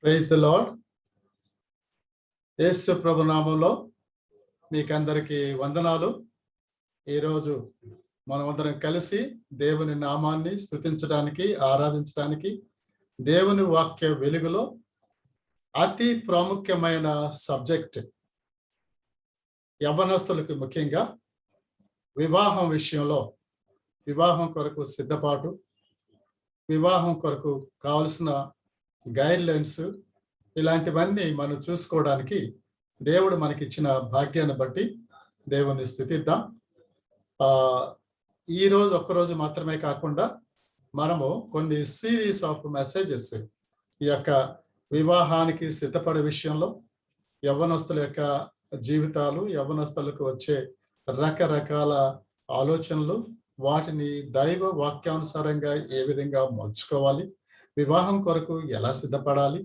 Praise the Lord. Yesu ప్రభు నామములో మీకందరికీ వందనాలు. ఈరోజు మనమందరం కలిసి దేవుని నామాన్ని స్తుతించడానికి, ఆరాధించడానికి దేవుని వాక్య వెలుగులో అతి ప్రాముఖ్యమైన సబ్జెక్ట్ యవ్వనస్తులకు ముఖ్యంగా వివాహం విషయంలో, వివాహం కొరకు సిద్ధపాటు, వివాహం కొరకు కావలసిన గైడ్ లైన్స్, ఇలాంటివన్నీ మనం చూసుకోవడానికి దేవుడు మనకిచ్చిన భాగ్యాన్ని బట్టి దేవుని స్తుతిద్దాం. ఈరోజు ఒక్కరోజు మాత్రమే కాకుండా మనము కొన్ని సిరీస్ ఆఫ్ మెసేజెస్ ఈ యొక్క వివాహానికి సిద్ధపడే విషయంలో, యవ్వనస్తుల యొక్క జీవితాలు, యవ్వనస్తులకు వచ్చే రకరకాల ఆలోచనలు, వాటిని దైవ వాక్యానుసారంగా ఏ విధంగా మలుచుకోవాలి, వివాహం కొరకు ఎలా సిద్ధపడాలి,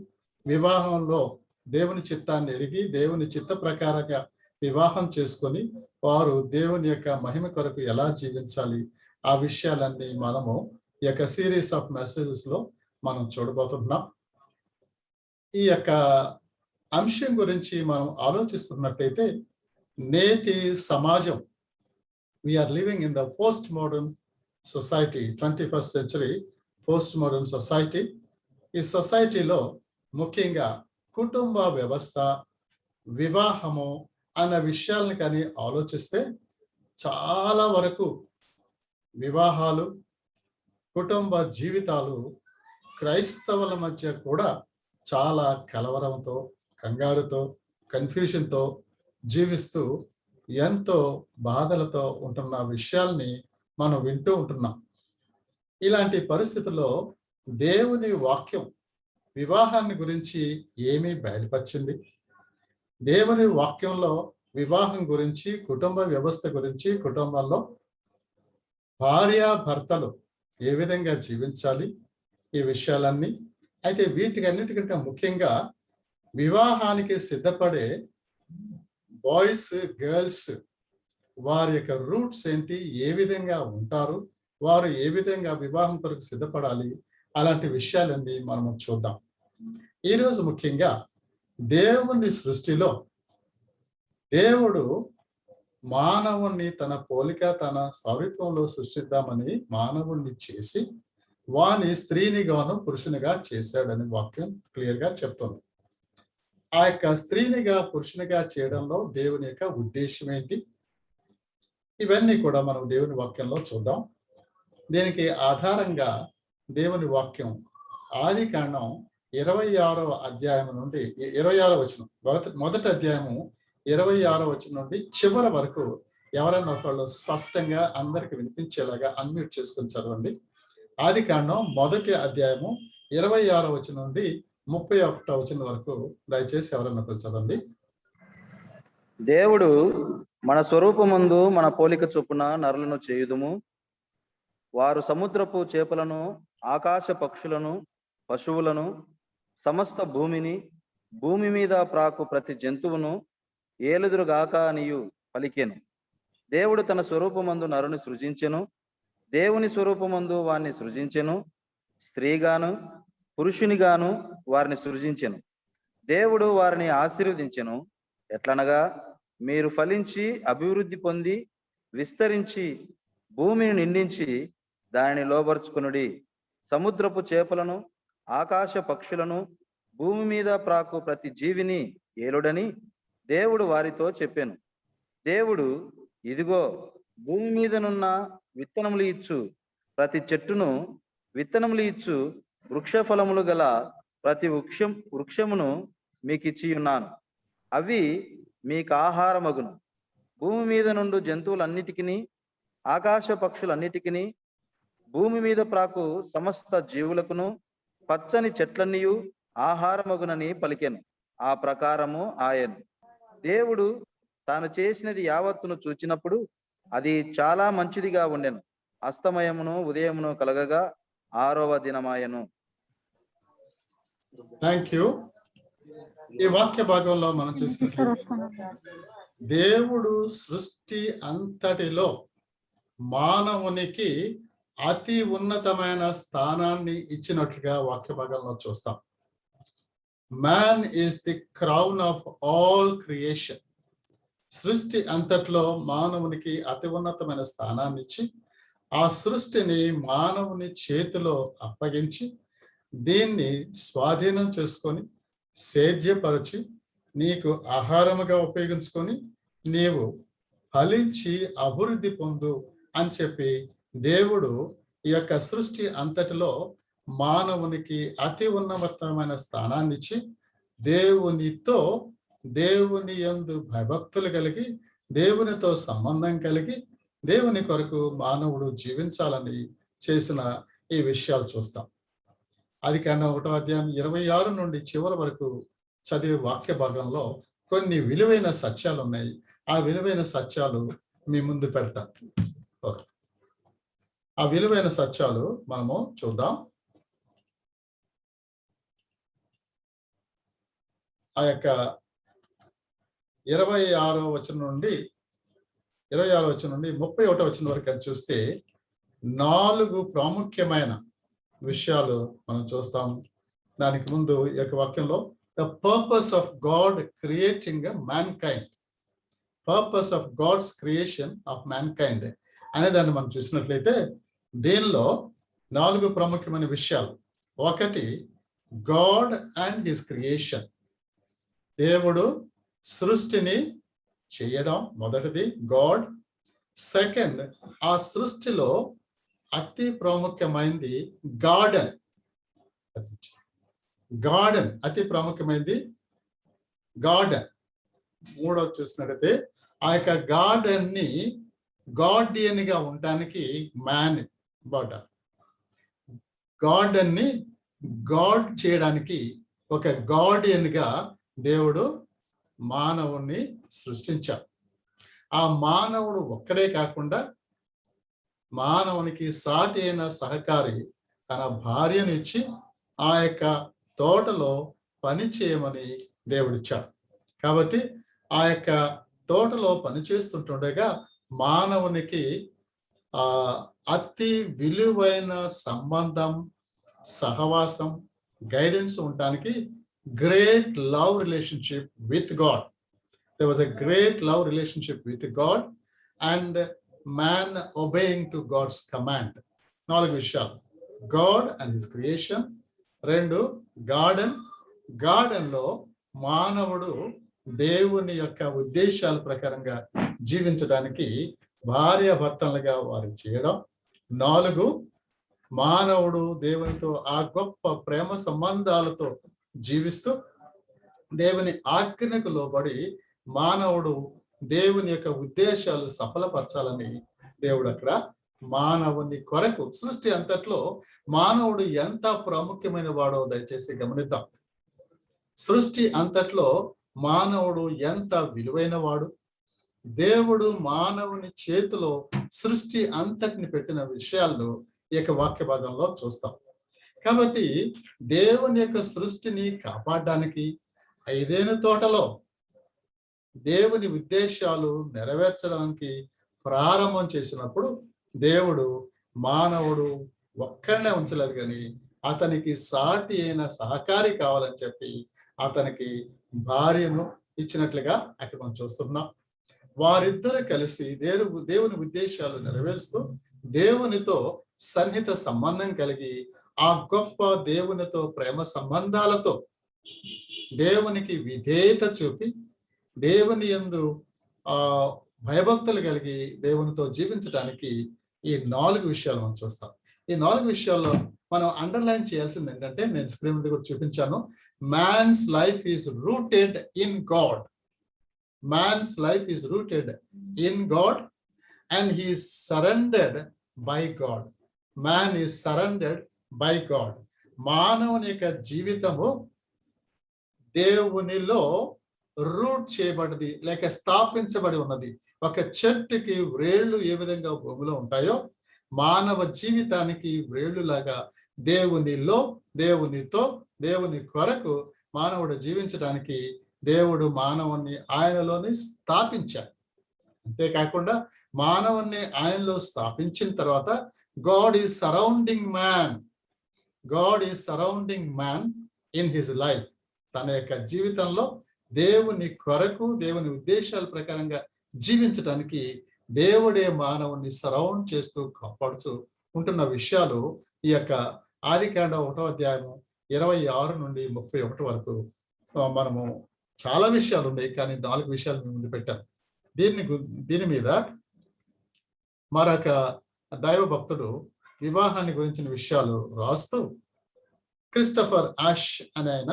వివాహంలో దేవుని చిత్తాన్ని ఎరిగి దేవుని చిత్త ప్రకారంగా వివాహం చేసుకొని వారు దేవుని యొక్క మహిమ కొరకు ఎలా జీవించాలి, ఆ విషయాలన్నీ మనము ఈ యొక్క సిరీస్ ఆఫ్ మెసేజెస్ లో మనం చూడబోతున్నాం. ఈ యొక్క అంశం గురించి మనం ఆలోచిస్తున్నట్లయితే, నేటి సమాజం, we are living in the post modern society, 21st century post modern society. ఈ సొసైటీలో ముఖ్యంగా కుటుంబ వ్యవస్థ, వివాహము అన్న విషయాలను కానీ ఆలోచిస్తే చాలా వరకు వివాహాలు, కుటుంబ జీవితాలు క్రైస్తవుల మధ్య కూడా చాలా కలవరంతో, కంగారుతో, కన్ఫ్యూషన్తో జీవిస్తూ ఎంతో బాధలతో ఉంటున్న విషయాల్ని మనం వింటూ ఉంటున్నాం. ఇలాంటి పరిస్థితుల్లో దేవుని వాక్యం వివాహాన్ని గురించి ఏమీ బయలుపరిచింది? దేవుని వాక్యంలో వివాహం గురించి, కుటుంబ వ్యవస్థ గురించి, కుటుంబంలో భార్యాభర్తలు ఏ విధంగా జీవించాలి, ఈ విషయాలన్నీ. అయితే వీటికన్నిటికంటే ముఖ్యంగా వివాహానికి సిద్ధపడే బాయ్స్, గర్ల్స్, వారి యొక్క రూట్స్ ఏంటి, ఏ విధంగా ఉంటారు, వారు ఏ విధంగా వివాహం కొరకు సిద్ధపడాలి, అలాంటి విషయాలన్నీ మనము చూద్దాం. ఈరోజు ముఖ్యంగా దేవుని సృష్టిలో దేవుడు మానవుణ్ణి తన పోలిక, తన స్వరూపంలో సృష్టిద్దామని మానవుణ్ణి చేసి వాని స్త్రీనిగాను పురుషునిగా చేశాడని వాక్యం క్లియర్ గా చెప్తుంది. ఆ యొక్క స్త్రీనిగా పురుషునిగా చేయడంలో దేవుని యొక్క ఉద్దేశం ఏంటి, ఇవన్నీ కూడా మనం దేవుని వాక్యంలో చూద్దాం. దీనికి ఆధారంగా దేవుని వాక్యం ఆదికాండం 26వ అధ్యాయం నుండి 26వ వచనం, మొదటి అధ్యాయము 26వ వచనం నుండి చివరి వరకు ఎవరైనా ఒకళ్ళు స్పష్టంగా అందరికి వినిపించేలాగా అన్మ్యూట్ చేసుకొని చదవండి. ఆదికాండం మొదటి అధ్యాయము 26వ వచనం నుండి 31వ వచనం వరకు దయచేసి ఎవరైనా ఒకళ్ళు చదవండి. దేవుడు మన స్వరూపమందు మన పోలిక చొప్పున నరులను చేయుదుము. వారు సముద్రపు చేపలను, ఆకాశ పక్షులను, పశువులను, సమస్త భూమిని, భూమి మీద ప్రాకు ప్రతి జంతువును ఏలుదురుగాక అనియు పలికెను. దేవుడు తన స్వరూపమందు నరుని సృజించెను, దేవుని స్వరూపమందు వారిని సృజించెను, స్త్రీగాను పురుషునిగాను వారిని సృజించెను. దేవుడు వారిని ఆశీర్వదించెను. ఎట్లనగా, మీరు ఫలించి అభివృద్ధి పొంది విస్తరించి భూమిని నిండించి దానిని లోబర్చుకొనుడి. సముద్రపు చేపలను, ఆకాశ పక్షులను, భూమి మీద ప్రాకు ప్రతి జీవిని ఏలుడని దేవుడు వారితో చెప్పాను. దేవుడు, ఇదిగో భూమి మీదనున్న విత్తనములు ఇచ్చు ప్రతి చెట్టును, విత్తనములు ఇచ్చు వృక్ష ఫలములు గల ప్రతి వృక్షమును మీకు ఇచ్చి ఉన్నాను. అవి మీకు ఆహారమగును. భూమి మీద నుండి జంతువులన్నిటికీ, ఆకాశ పక్షులన్నిటికీ, భూమి మీద ప్రాకు సమస్త జీవులకును పచ్చని చెట్లన్నీయు ఆహారమగునని పలికెను. ఆ ప్రకారము ఆయను. దేవుడు తాను చేసినది యావత్తును చూచినప్పుడు అది చాలా మంచిదిగా ఉండెను. అస్తమయమును ఉదయమును కలగగా 6వ దినమాయను. Thank you. ఈ వాక్య భాగంలో మనం చూసినట్లయితే దేవుడు సృష్టి అంతటిలో మానవునికి అతి ఉన్నతమైన స్థానాన్ని ఇచ్చినట్లుగా వాక్య భాగంలో చూస్తాం. Man is the crown of all creation. సృష్టి అంతట్లో మానవునికి అతి ఉన్నతమైన స్థానాన్ని ఇచ్చి ఆ సృష్టిని మానవుని చేతిలో అప్పగించి దీన్ని స్వాధీనం చేసుకొని సేద్యపరిచి నీకు ఆహారముగా ఉపయోగించుకొని నీవు ఫలించి అభివృద్ధి పొందు అని చెప్పి దేవుడు ఈ యొక్క సృష్టి అంతటిలో మానవునికి అతి ఉన్నతమైన స్థానాన్ని ఇచ్చి దేవునితో దేవుని యందు భయభక్తులు కలిగి దేవునితో సంబంధం కలిగి దేవుని కొరకు మానవుడు జీవించాలని చేసిన ఈ విషయాలు చూస్తాం. అది కన్నా 1వ అధ్యాయం 26 నుండి చివరి వరకు చదివే వాక్య భాగంలో కొన్ని విలువైన సత్యాలు ఉన్నాయి. ఆ విలువైన సత్యాలు మీ ముందు పెడతాను. ఆ విలువైన సత్యాలు మనము చూద్దాం. ఆ యొక్క 26వ వచనం నుండి 31వ వచనం వరకు చూస్తే 4 ప్రాముఖ్యమైన విషయాలు మనం చూస్తాం. దానికి ముందు ఈ యొక్క వాక్యంలో the purpose of God creating mankind, purpose of God's creation of mankind అనే దాన్ని మనం చూసినట్లయితే దీనిలో 4 ప్రాముఖ్యమైన విషయాలు. ఒకటి, గాడ్ అండ్ హిస్ క్రియేషన్, దేవుడు సృష్టిని చేయడం మొదటిది గాడ్. సెకండ్, ఆ సృష్టిలో అతి ప్రాముఖ్యమైనది గార్డెన్. గార్డెన్ అతి ప్రాముఖ్యమైనది గార్డెన్. మూడోది చూసినట్టయితే ఆ యొక్క గార్డెన్ ని గార్డియన్ గా ఉండటానికి మ్యాన్ ఇంపార్టెంట్. గార్డెన్ ని గాడ్ చేయడానికి ఒక గార్డియన్ గా దేవుడు మానవుణ్ణి సృష్టించాడు. ఆ మానవుడు ఒక్కడే కాకుండా మానవునికి సాటి అయిన సహకారి తన భార్యను ఇచ్చి ఆ యొక్క తోటలో పని చేయమని దేవుడిచ్చాడు. కాబట్టి ఆ యొక్క తోటలో పని చేస్తుంటుండగా మానవునికి అతి విలువైన సంబంధం, సహవాసం, గైడెన్స్ ఉండటానికి great love relationship with God. There was a great love relationship with God and man obeying to God's command. 4 విషయాలు. God and his creation. 2, garden. Garden లో మానవుడు దేవుని యొక్క ఉద్దేశాల ప్రకారంగా జీవించడానికి భార్యాభర్తలుగా వారు చేయడం. 4, మానవుడు దేవునితో ఆ గొప్ప ప్రేమ సంబంధాలతో జీవిస్తూ దేవుని ఆజ్ఞకు లోబడి మానవుడు దేవుని యొక్క ఉద్దేశాలు సఫలపరచాలని దేవుడు అక్కడ మానవుని కొరకు సృష్టి అంతట్లో మానవుడు ఎంత ప్రాముఖ్యమైన వాడో దయచేసి గమనిద్దాం. సృష్టి అంతట్లో మానవుడు ఎంత విలువైన వాడు. దేవుడు మానవుని చేతిలో సృష్టి అంతటిని పెట్టిన విషయాలను ఈ యొక్క వాక్య భాగంలో చూస్తాం. కాబట్టి దేవుని యొక్క సృష్టిని కాపాడడానికి ఐదేను తోటలో దేవుని ఉద్దేశాలు నెరవేర్చడానికి ప్రారంభం చేసినప్పుడు దేవుడు మానవుడు ఒక్కడనే ఉంచలేదు, కానీ అతనికి సాటి అయిన సహకారి కావాలని చెప్పి అతనికి భార్యను ఇచ్చినట్లుగా అక్కడ మనం చూస్తున్నాం. వారిద్దరు కలిసి దేవుని ఉద్దేశాలు నెరవేరుస్తూ దేవునితో సన్నిహిత సంబంధం కలిగి ఆ గొప్ప దేవునితో ప్రేమ సంబంధాలతో దేవునికి విధేయత చూపి దేవుని యందు భయభక్తులు కలిగి దేవునితో జీవించడానికి ఈ 4 విషయాలు మనం చూస్తాం. ఈ 4 విషయాల్లో మనం అండర్లైన్ చేయాల్సింది ఏంటంటే, నేను స్క్రీన్ మీద కూడా చూపించాను, man's life is rooted in God. Man's life is rooted in God and he is surrendered by God. Man is surrendered by God. మానవుని యొక్క జీవితము దేవునిలో రూట్ చేయబడింది, లేక స్థాపించబడి ఉన్నది. ఒక చెట్టుకి వ్రేళ్లు ఏ విధంగా భూమిలో ఉంటాయో మానవ జీవితానికి వ్రేళ్లు లాగా దేవునిలో, దేవునితో, దేవుని కొరకు మానవుడు జీవించడానికి దేవుడు మానవుణ్ణి ఆయనలోని స్థాపించాడు. అంతేకాకుండా మానవుణ్ణి ఆయనలో స్థాపించిన తర్వాత God is surrounding man. God is surrounding man in his life. తన యొక్క జీవితంలో దేవుని కొరకు దేవుని ఉద్దేశాల ప్రకారంగా జీవించడానికి దేవుడే మానవుని సరౌండ్ చేస్తూ కాపాడుతూ ఉంటున్న విషయాలు ఈ యొక్క ఆదికాండ 1వ అధ్యాయము 26 నుండి 31 వరకు మనము చాలా విషయాలు ఉన్నాయి, కానీ 4 విషయాలు మీ ముందు పెట్టాను. దీని మీద మరొక దైవ భక్తుడు వివాహాన్ని గురించిన విషయాలు రాస్తూ క్రిస్టఫర్ యాష్ అనే ఆయన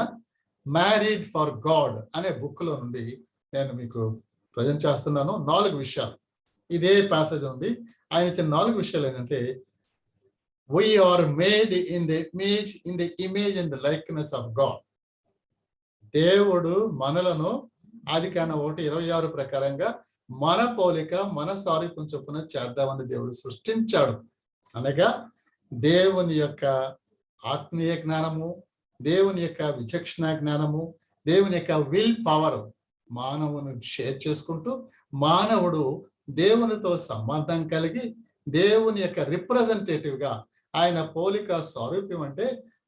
మ్యారీడ్ ఫర్ గాడ్ అనే బుక్ లో నుండి నేను మీకు ప్రజెంట్ చేస్తున్నాను. 4 విషయాలు ఇదే ప్యాసేజ్ ఉంది. ఆయన ఇచ్చిన 4 విషయాలు ఏంటంటే, we are made in the image and the likeness of God. దేవుడు మనలను ఆదికాండం 1:26 ప్రకారంగా మన పోలిక మన సారూప్యం చొప్పున చేద్దామని దేవుడు సృష్టించాడు. అనగా దేవుని యొక్క ఆత్మీయ జ్ఞానము, దేవుని యొక్క విచక్షణ జ్ఞానము, దేవుని యొక్క విల్ పవర్ మానవుని షేర్ చేసుకుంటూ మానవుడు దేవునితో సంబంధం కలిగి దేవుని యొక్క రిప్రజెంటేటివ్ గా, ఆయన పోలిక సారూప్యం అంటే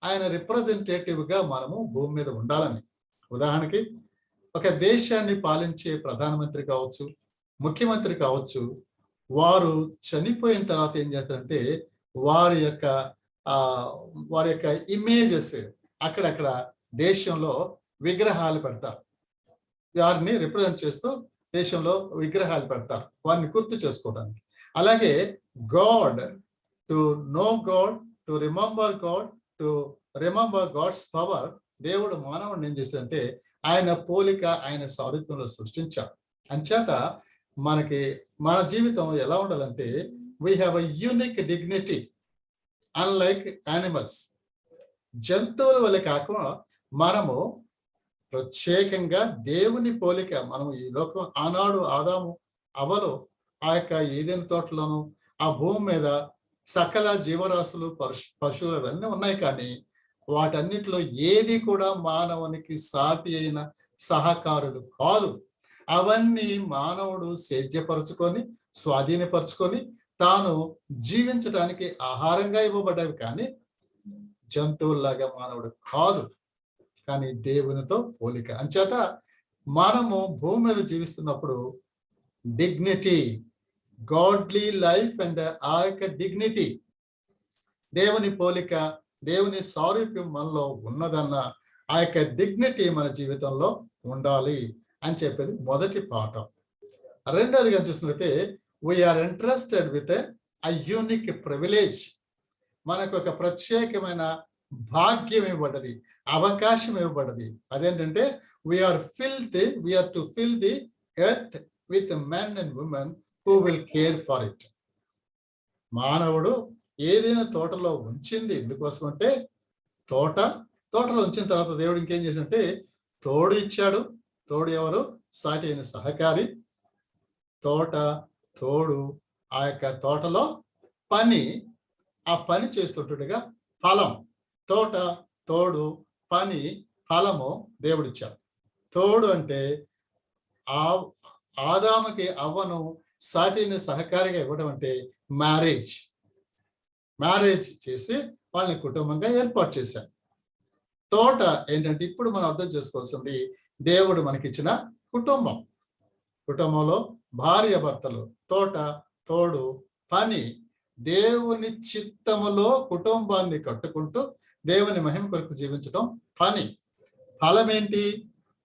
ఆయన రిప్రజెంటేటివ్ గా మనము భూమి మీద ఉండాలని. ఉదాహరణకి ఒక దేశాన్ని పాలించే ప్రధానమంత్రి కావచ్చు, ముఖ్యమంత్రి కావచ్చు, వారు చనిపోయిన తర్వాత ఏం చేస్తారంటే వారి యొక్క ఇమేజెస్ అక్కడక్కడ దేశంలో విగ్రహాలు పెడతారు. వారిని రిప్రజెంట్ చేస్తూ దేశంలో విగ్రహాలు పెడతారు, వారిని గుర్తు చేసుకోవడానికి. అలాగే God, to know God, to remember God's power, దేవుడు మానవుడిని ఏం చేశాడంటే ఆయన పోలిక ఆయన సారూప్యంలో సృష్టించాడు. అంచేత మన జీవితం ఎలా ఉండాలంటే we have a unique dignity unlike animals. జంతువుల వల్ల కాకుండా మనము ప్రత్యేకంగా దేవుని పోలిక, మనం ఈ లోకం ఆనాడు ఆదాము అవ్వలు ఆ యొక్క ఏదెన్ తోటలోను ఆ భూమి మీద సకల జీవరాశులు పశువులు అవన్నీ ఉన్నాయి, కానీ వాటన్నిటిలో ఏది కూడా మానవునికి సాటి అయిన సహకారులు కాదు. అవన్నీ మానవుడు సేద్యపరుచుకొని స్వాధీనపరుచుకొని తాను జీవించడానికి ఆహారంగా ఇవ్వబడ్డవి, కానీ జంతువుల్లాగా మానవుడు కాదు, కానీ దేవునితో పోలిక. అంచేత మనము భూమి మీద జీవిస్తున్నప్పుడు డిగ్నిటీ, గాడ్లీ లైఫ్ అండ్ ఆ యొక్క డిగ్నిటీ, దేవుని పోలిక, దేవుని సారూప్యం మనలో ఉన్నదన్న ఆ యొక్క డిగ్నిటీ మన జీవితంలో ఉండాలి అని చెప్పేది మొదటి పాఠం. రెండోదిగా చూసినట్లయితే we are interested with a unique privilege. మనకు ఒక ప్రత్యేకమైన భాగ్యం ఇవ్వబడ్డది, అవకాశం ఇవ్వబడ్డది. అదేంటంటే we are to fill the earth with men and women who will care for it. మానవుడు ఏదైనా తోటలో ఉంచింది ఎందుకోసం అంటే తోటలో ఉంచిన తర్వాత దేవుడు ఇంకేం చేశాడంటే తోడు ఇచ్చాడు. తోడు ఎవరు? సాటి అయిన సహకారి. తోడు ఆ యొక్క తోటలో ఆ పని చేస్తుంటగా ఫలం, తోడు పని ఫలము దేవుడిచ్చాడు. తోడు అంటే ఆదాముకి అవ్వను సాటిని సహకారిగా ఇవ్వడం అంటే మ్యారేజ్ చేసి వాళ్ళని కుటుంబంగా ఏర్పాటు చేశారు. తోట ఏంటంటే ఇప్పుడు మనం అర్థం చేసుకోవాల్సింది దేవుడు మనకిచ్చిన కుటుంబంలో భార్య భర్తలు, తోడు పని, దేవుని చిత్తములో కుటుంబాన్ని కట్టుకుంటూ దేవుని మహిమ కొరకు జీవించడం పని. ఫలం ఏంటి?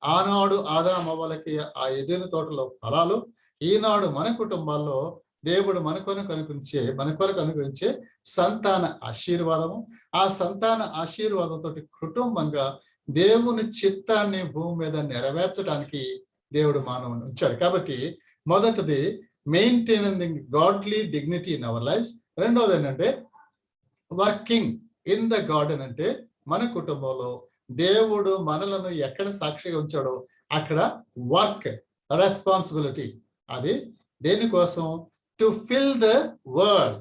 ఆనాడు ఆదామవ్వలకి ఆ ఏదెను తోటలో ఫలాలు, ఈనాడు మన కుటుంబాల్లో దేవుడు మన కొరకు అనుగ్రహించే సంతాన ఆశీర్వాదము. ఆ సంతాన ఆశీర్వాదంతో కుటుంబంగా దేవుని చిత్తాన్ని భూమి మీద నెరవేర్చడానికి దేవుడు మానవుని ఉంచాడు. కాబట్టి మొదటిది maintaining the godly dignity in our lifes. రెండోది ఏంటంటే వర్కింగ్ ఇన్ ద గార్డెన్, అంటే మన కుటుంబంలో దేవుడు మనలను ఎక్కడ సాక్షిగా ఉంచాడో అక్కడ వర్క్, రెస్పాన్సిబిలిటీ. అది దేనికోసం? To fill the world.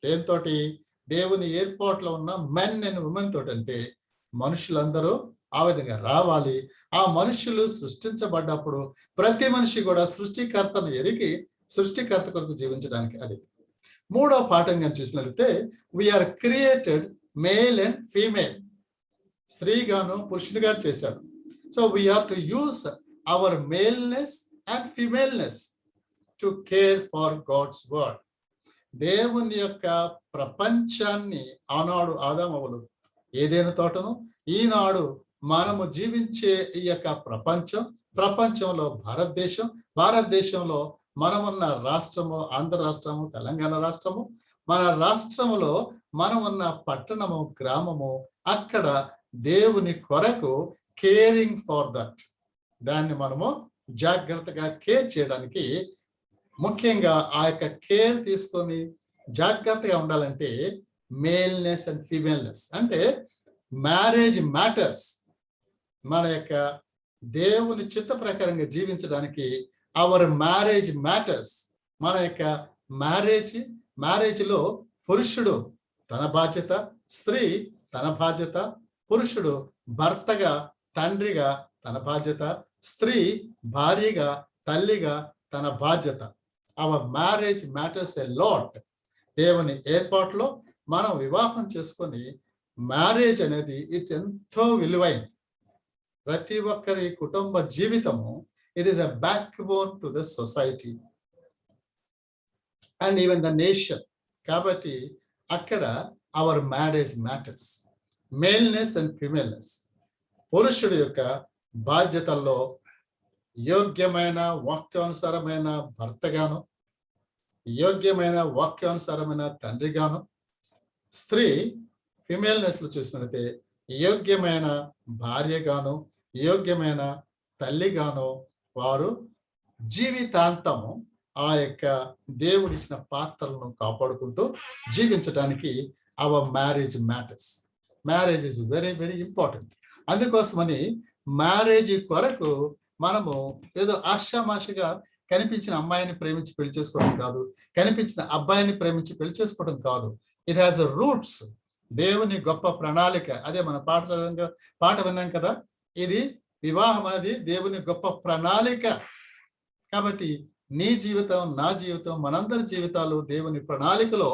దేనితోటి? దేవుని ఏర్పాట్లో ఉన్న మెన్ అండ్ ఉమెన్ తోటి. అంటే మనుషులందరూ ఆ విధంగా రావాలి. ఆ మనుషులు సృష్టించబడ్డప్పుడు ప్రతి మనిషి కూడా సృష్టికర్తను ఎరిగి సృష్టికర్త కొరకు జీవించడానికి. అది మూడో పాఠంగా చూసినట్లయితే we are created male and female. స్త్రీగాను పురుషుడిగా చేశాడు. So we have to use our maleness and femaleness to care for God's word. దేవుని యొక్క ప్రపంచాన్ని ఆనాడు ఆదామవులు ఏదైనా తోటను, ఈనాడు మనము జీవించే ఈ యొక్క ప్రపంచంలో భారతదేశంలో మనమున్న రాష్ట్రము, ఆంధ్ర రాష్ట్రము, తెలంగాణ రాష్ట్రము, మన రాష్ట్రములో మనమున్న పట్టణము, గ్రామము, అక్కడ దేవుని కొరకు కేరింగ్ ఫర్ దట్, దాన్ని మనము జాగ్రత్తగా కేర్ చేయడానికి, ముఖ్యంగా ఆ యొక్క కేర్ తీసుకొని జాగ్రత్తగా ఉండాలంటే మేల్నెస్ అండ్ ఫీమేల్నెస్, అంటే మ్యారేజ్ మ్యాటర్స్. మన యొక్క దేవుని చిత్త ప్రకారంగా జీవించడానికి అవర్ మ్యారేజ్ మ్యాటర్స్. మన యొక్క మ్యారేజ్లో పురుషుడు తన బాధ్యత, స్త్రీ తన బాధ్యత, పురుషుడు భర్తగా, తండ్రిగా తన బాధ్యత, స్త్రీ భార్యగా, తల్లిగా తన బాధ్యత. Hour marriage matters a lot. దేవుని ఏర్పాటులో మనం వివాహం చేసుకొని మ్యారేజ్ అనేది ఇట్స్ ఎంతో విలువైంది. ప్రతి ఒక్కరి కుటుంబ జీవితము, it is a backbone to the society and even the nation. కాబట్టి అక్కడ our marriage matters, maleness and femaleness. పురుషుడి యొక్క బాధ్యతల్లో యోగ్యమైన వాక్యానుసారమైన భర్తగాను, యోగ్యమైన వాక్యానుసారమైన తండ్రిగాను, స్త్రీ ఫిమేల్నెస్ లో చూసినట్లయితే యోగ్యమైన భార్యగాను, యోగ్యమైన తల్లిగాను వారు జీవితాంతము ఆ యొక్క దేవుడిచ్చిన పాత్రలను కాపాడుకుంటూ జీవించడానికి hour marriage matters. Marriage is very very important. అందుకోసమని మ్యారేజ్ కొరకు మనము ఏదో ఆషామాషిగా కనిపించిన అమ్మాయిని ప్రేమించి పెళ్లి చేసుకోవడం కాదు, కనిపించిన అబ్బాయిని ప్రేమించి పెళ్లి చేసుకోవడం కాదు. It has a roots. దేవుని గొప్ప ప్రణాళిక. అదే మన పాట విన్నాం కదా, ఇది వివాహం అనేది దేవుని గొప్ప ప్రణాళిక. కాబట్టి నీ జీవితం, నా జీవితం, మనందరి జీవితాలు దేవుని ప్రణాళికలో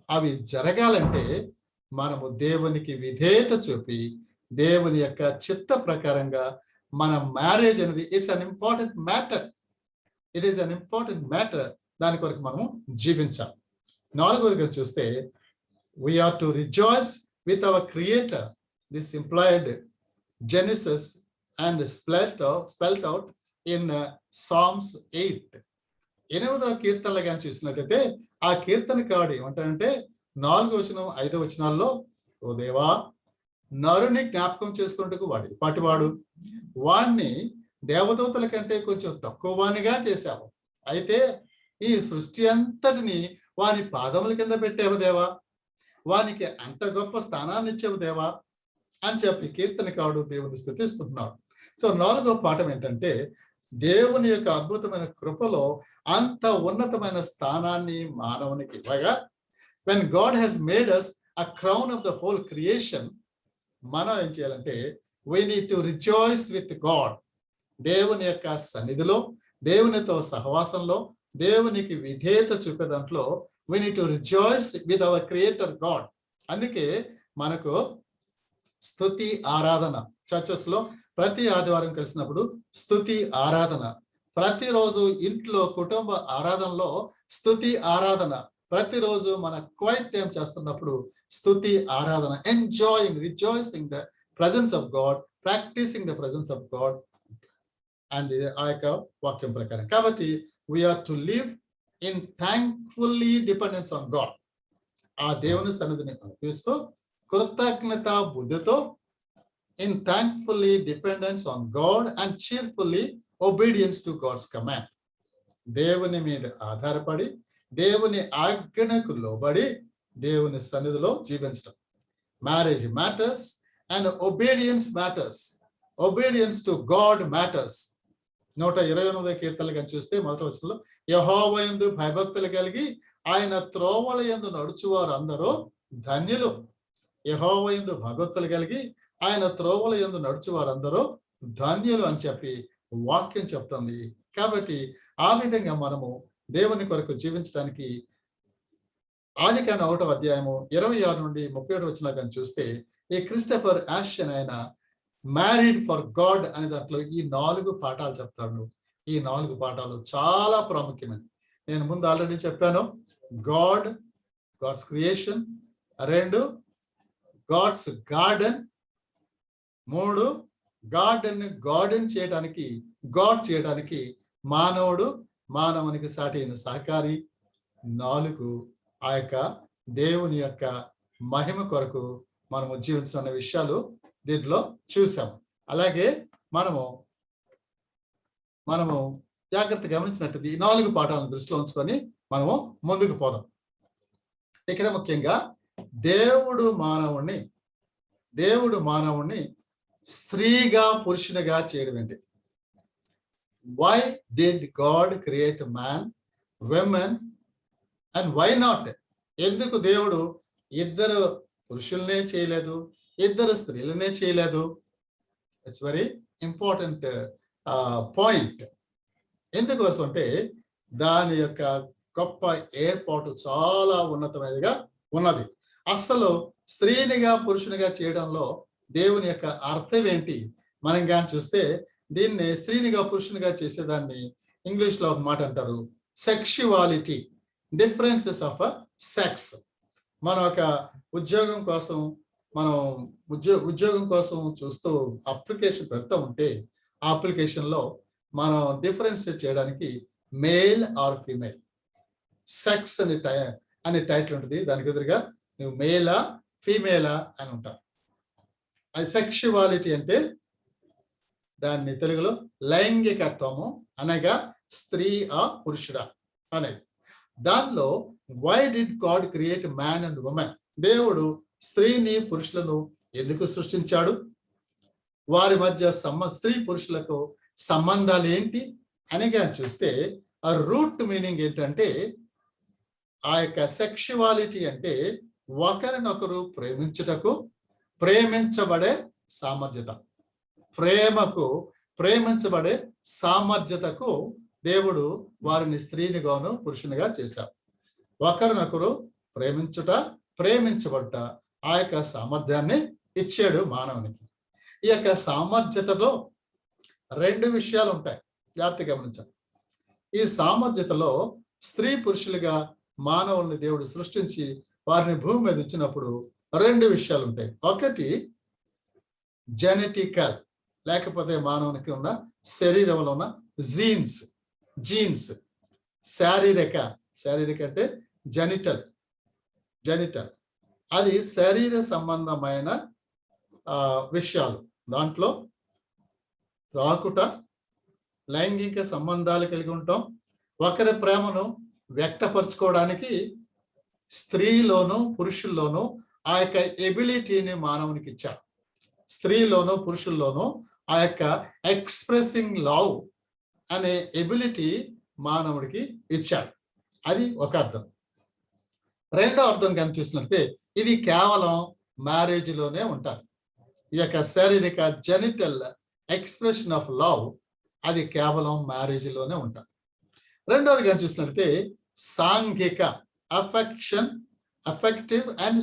అవి జరగాలంటే మనము దేవునికి విధేయత చూపి దేవుని యొక్క చిత్త ప్రకారంగా మన మ్యారేజ్ అనేది it's an important matter. It is an important matter. దాని కొరకు మనము జీవించాలి. నాలుగవదిగా చూస్తే we are to rejoice with our creator. This implied Genesis and spelled out in Psalms 8. 8వ కీర్తనలో కానీ చూసినట్టయితే ఆ కీర్తనకారుడు ఏమంటాడంటే 4వ వచనం 5వ వచనాల్లో, ఓ దేవా, నరుని జ్ఞాపకం చేసుకుంటూ పాటివాడు, వాణ్ణి దేవదూతల కంటే కొంచెం తక్కువ వాణిగా చేశావు. అయితే ఈ సృష్టి అంతటిని వాని పాదముల కింద పెట్టావు దేవా, వానికి అంత గొప్ప స్థానాన్ని ఇచ్చావు దేవా అని చెప్పి కీర్తనకారుడు దేవుని స్తుతిస్తున్నాడు. సో 4వ పాఠం ఏంటంటే దేవుని యొక్క అద్భుతమైన కృపలో అంత ఉన్నతమైన స్థానాన్ని మానవునికి ఇవ్వగా, when God has made us a crown of the whole creation, మనం ఏం చేయాలంటే we need to rejoice with God. దేవుని యొక్క సన్నిధిలో, దేవునితో సహవాసంలో, దేవునికి విధేయత చూపే దాంట్లో we need to rejoice with our creator God. అందుకే మనకు స్తుతి ఆరాధన చర్చెస్ లో ప్రతి ఆదివారం కలిసినప్పుడు స్తుతి ఆరాధన, ప్రతిరోజు ఇంట్లో కుటుంబ ఆరాధనలో స్తుతి ఆరాధన, ప్రతిరోజు మన క్వైట్ టైం చేస్తున్నప్పుడు స్తుతి ఆరాధన, enjoying, rejoicing the presence of God, practising the presence of God and ఆ యొక్క వాక్యం ప్రకారం. కాబట్టి we are to live in thankfully dependence on God. ఆ దేవుని సన్నిధిని అనిపిస్తూ కృతజ్ఞత బుద్ధితో in thankfully dependence on God and cheerfully obedience to God's command. దేవుని మీద ఆధారపడి, దేవుని ఆజ్ఞకు లోబడి దేవుని సన్నిధిలో జీవించడం. Marriage matters and obedience matters. Obedience to God matters. 128వ కీర్తనలు కానీ చూస్తే మొదటి వచనంలో, యెహోవా యందు భయభక్తులు కలిగి ఆయన త్రోవల యందు నడుచువారు అందరూ ధన్యులు. యెహోవా యందు భయభక్తులు కలిగి ఆయన త్రోవల యందు నడుచువారు అందరూ ధన్యులు అని చెప్పి వాక్యం చెప్తుంది. కాబట్టి ఆ విధంగా మనము దేవుని కొరకు జీవించడానికి ఆదికాండం 1వ అధ్యాయము 26 నుండి 37 వచనాలు కానీ చూస్తే, ఈ క్రిస్టఫర్ యాషన్ ఆయన మ్యారీడ్ ఫర్ గాడ్ అనే దాంట్లో ఈ 4 పాఠాలు చెప్తాడు. ఈ 4 పాఠాలు చాలా ప్రాముఖ్యమైనవి. నేను ముందు ఆల్రెడీ చెప్పాను, God's creation, 2 God's garden, 3 garden చేయడానికి మానవుడు మానవునికి సాటి అయిన సహకారి, 4 ఆ యొక్క దేవుని యొక్క మహిమ కొరకు మనము జీవించిన విషయాలు దీంట్లో చూసాము. అలాగే మనము జాగ్రత్తగా గమనించినట్టు ఈ 4 పాఠాలను దృష్టిలో ఉంచుకొని మనము ముందుకు పోదాం. ఇక్కడ ముఖ్యంగా దేవుడు మానవుణ్ణి స్త్రీగా పురుషునిగా చేయడం ఏంటి? Why did God create man, women and why not? ఎందుకు దేవుడు 2 పురుషుల్నే చేయలేదు, 2 స్త్రీలనే చేయలేదు? It's very important point. ఎందుకోసం అంటే దాని యొక్క గొప్ప ఏర్పాటు చాలా ఉన్నతమైనదిగా ఉన్నది. అసలు స్త్రీనిగా పురుషునిగా చేయడంలో దేవుని యొక్క అర్థం ఏంటి? మనం కానీ చూస్తే దీన్ని స్త్రీనిగా పురుషునిగా చేసేదాన్ని ఇంగ్లీష్లో ఒక మాట అంటారు, సెక్షువాలిటీ, డిఫరెన్సెస్ ఆఫ్ సెక్స్. మనం ఒక ఉద్యోగం కోసం చూస్తూ అప్లికేషన్ పెడతా ఉంటే ఆ అప్లికేషన్లో మనం డిఫరెన్స్ చేయడానికి మేల్ ఆర్ ఫీమేల్, సెక్స్ అనే టైటిల్ ఉంటుంది. దానికి ఎదురుగా నువ్వు మేలా ఫీమేలా అని ఉంటావు. అది సెక్షువాలిటీ అంటే దాన్ని తెలుగులో లైంగికత్వము అనగా స్త్రీ ఆ పురుషుడా అనేది. దానిలో why did God create man and women? దేవుడు స్త్రీని పురుషులను ఎందుకు సృష్టించాడు? వారి మధ్య స్త్రీ పురుషులకు సంబంధాలు ఏంటి అని కానీ చూస్తే ఆ రూట్ మీనింగ్ ఏంటంటే ఆ యొక్క సెక్షువాలిటీ అంటే ఒకరినొకరు ప్రేమించబడే సామర్థ్యత, ప్రేమించబడే సామర్థ్యతకు దేవుడు వారిని స్త్రీనిగాను పురుషునిగా చేశారు. ఒకరినొకరు ప్రేమించబడ్డ ఆ యొక్క సామర్థ్యాన్ని ఇచ్చాడు మానవునికి. ఈ యొక్క సామర్థ్యతలో 2 విషయాలు ఉంటాయి, జాగ్రత్తగా గమనించాలి. ఈ సామర్థ్యతలో స్త్రీ పురుషులుగా మానవుల్ని దేవుడు సృష్టించి వారిని భూమి మీద ఇచ్చినప్పుడు 2 విషయాలు ఉంటాయి. ఒకటి జెనెటికల్, లేకపోతే మానవునికి ఉన్న శరీరంలో ఉన్న జీన్స్, శారీరక అంటే జెనిటల్, అది శరీర సంబంధమైన విషయాలు. దాంట్లో రాకుట, లైంగిక సంబంధాలు కలిగి ఉంటాం. ఒకరి ప్రేమను వ్యక్తపరచుకోవడానికి స్త్రీలోను పురుషుల్లోనూ ఆ యొక్క ఎబిలిటీని మానవునికి ఇచ్చాడు. స్త్రీలోను పురుషుల్లోనూ ఆ యొక్క ఎక్స్ప్రెసింగ్ లవ్ అనే ఎబిలిటీ మానవుడికి ఇచ్చాడు. అది ఒక అర్థం. రెండో అర్థం కానీ చూసినట్లయితే ఇది కేవలం మ్యారేజ్లోనే ఉంటుంది. ఈ యొక్క శారీరక జెనిటల్ ఎక్స్ప్రెషన్ ఆఫ్ లవ్ అది కేవలం మ్యారేజ్లోనే ఉంటుంది. రెండోది కానీ చూసినట్లయితే సాంఘిక అఫెక్టివ్ అండ్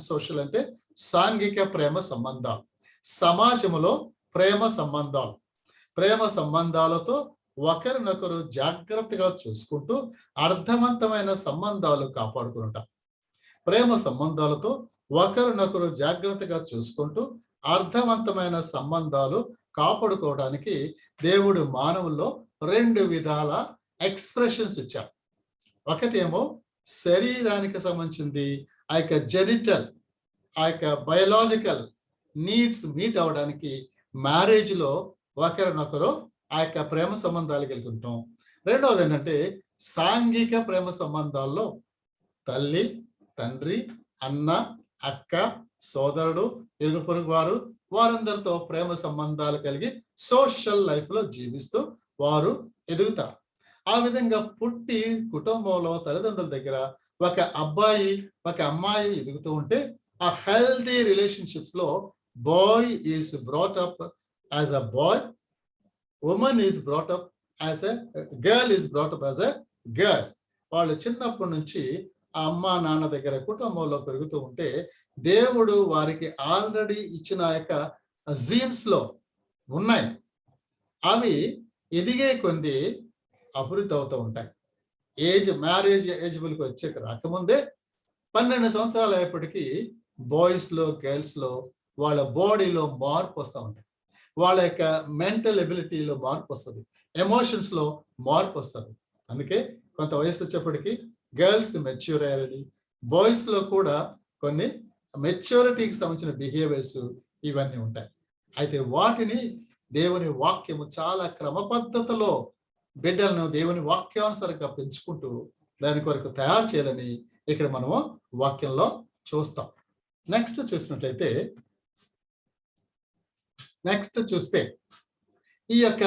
సోషల్ అంటే సాంఘిక ప్రేమ సంబంధాలు, సమాజంలో ప్రేమ సంబంధాలతో ఒకరినొకరు జాగ్రత్తగా చూసుకుంటూ అర్థవంతమైన సంబంధాలు కాపాడుకుంటాం. ప్రేమ సంబంధాలతో ఒకరినొకరు జాగ్రత్తగా చూసుకుంటూ అర్థవంతమైన సంబంధాలు కాపాడుకోవడానికి దేవుడు మానవుల్లో 2 విధాల ఎక్స్ప్రెషన్స్ ఇచ్చాడు. ఒకటేమో శరీరానికి సంబంధించింది, ఆ యొక్క జెనిటల్, ఆ యొక్క బయోలాజికల్ నీడ్స్ మీట్ అవడానికి మ్యారేజ్లో ఒకరినొకరు ఆ యొక్క ప్రేమ సంబంధాలు కలిగి ఉంటాం. రెండవది ఏంటంటే సాంఘిక ప్రేమ సంబంధాల్లో తల్లి, తండ్రి, అన్న, అక్క, సోదరుడు, ఇరుగు పొరుగు వారందరితో ప్రేమ సంబంధాలు కలిగి సోషల్ లైఫ్లో జీవిస్తూ వారు ఎదుగుతారు. ఆ విధంగా పుట్టి కుటుంబంలో తల్లిదండ్రుల దగ్గర ఒక అబ్బాయి ఒక అమ్మాయి ఎదుగుతూ ఉంటే ఆ హెల్తీ రిలేషన్షిప్స్ లో boy is brought up as a boy, women is brought up as a girl, is brought up as a girl. వాళ్ళు చిన్నప్పటి నుంచి ఆ అమ్మ నాన్న దగ్గర కుటుంబంలో పెరుగుతూ ఉంటే దేవుడు వారికి ఆల్రెడీ ఇచ్చిన యొక్క జీన్స్ లో ఉన్నాయి. అవి ఎదిగే కొద్ది అభివృద్ధి అవుతూ ఉంటాయి. మ్యారేజ్ ఏజిబుల్కి వచ్చే రాకముందే 12 సంవత్సరాలు అయ్యేప్పటికీ బాయ్స్ లో గర్ల్స్ లో వాళ్ళ బాడీలో మార్పు వస్తూ ఉంటాయి. వాళ్ళ యొక్క మెంటల్ ఎబిలిటీలో మార్పు వస్తుంది, ఎమోషన్స్ లో మార్పు వస్తుంది. అందుకే కొంత వయసు వచ్చేప్పటికీ గర్ల్స్ మెచ్యూర్ అయ్యారని, బాయ్స్ లో కూడా కొన్ని మెచ్యూరిటీకి సంబంధించిన బిహేవియర్స్ ఇవన్నీ ఉంటాయి. అయితే వాటిని దేవుని వాక్యము చాలా క్రమ పద్ధతిలో బిడ్డలను దేవుని వాక్యానుసారంగా పెంచుకుంటూ దాని కొరకు తయారు చేయాలని ఇక్కడ మనము వాక్యంలో చూస్తాం. నెక్స్ట్ చూస్తే ఈ యొక్క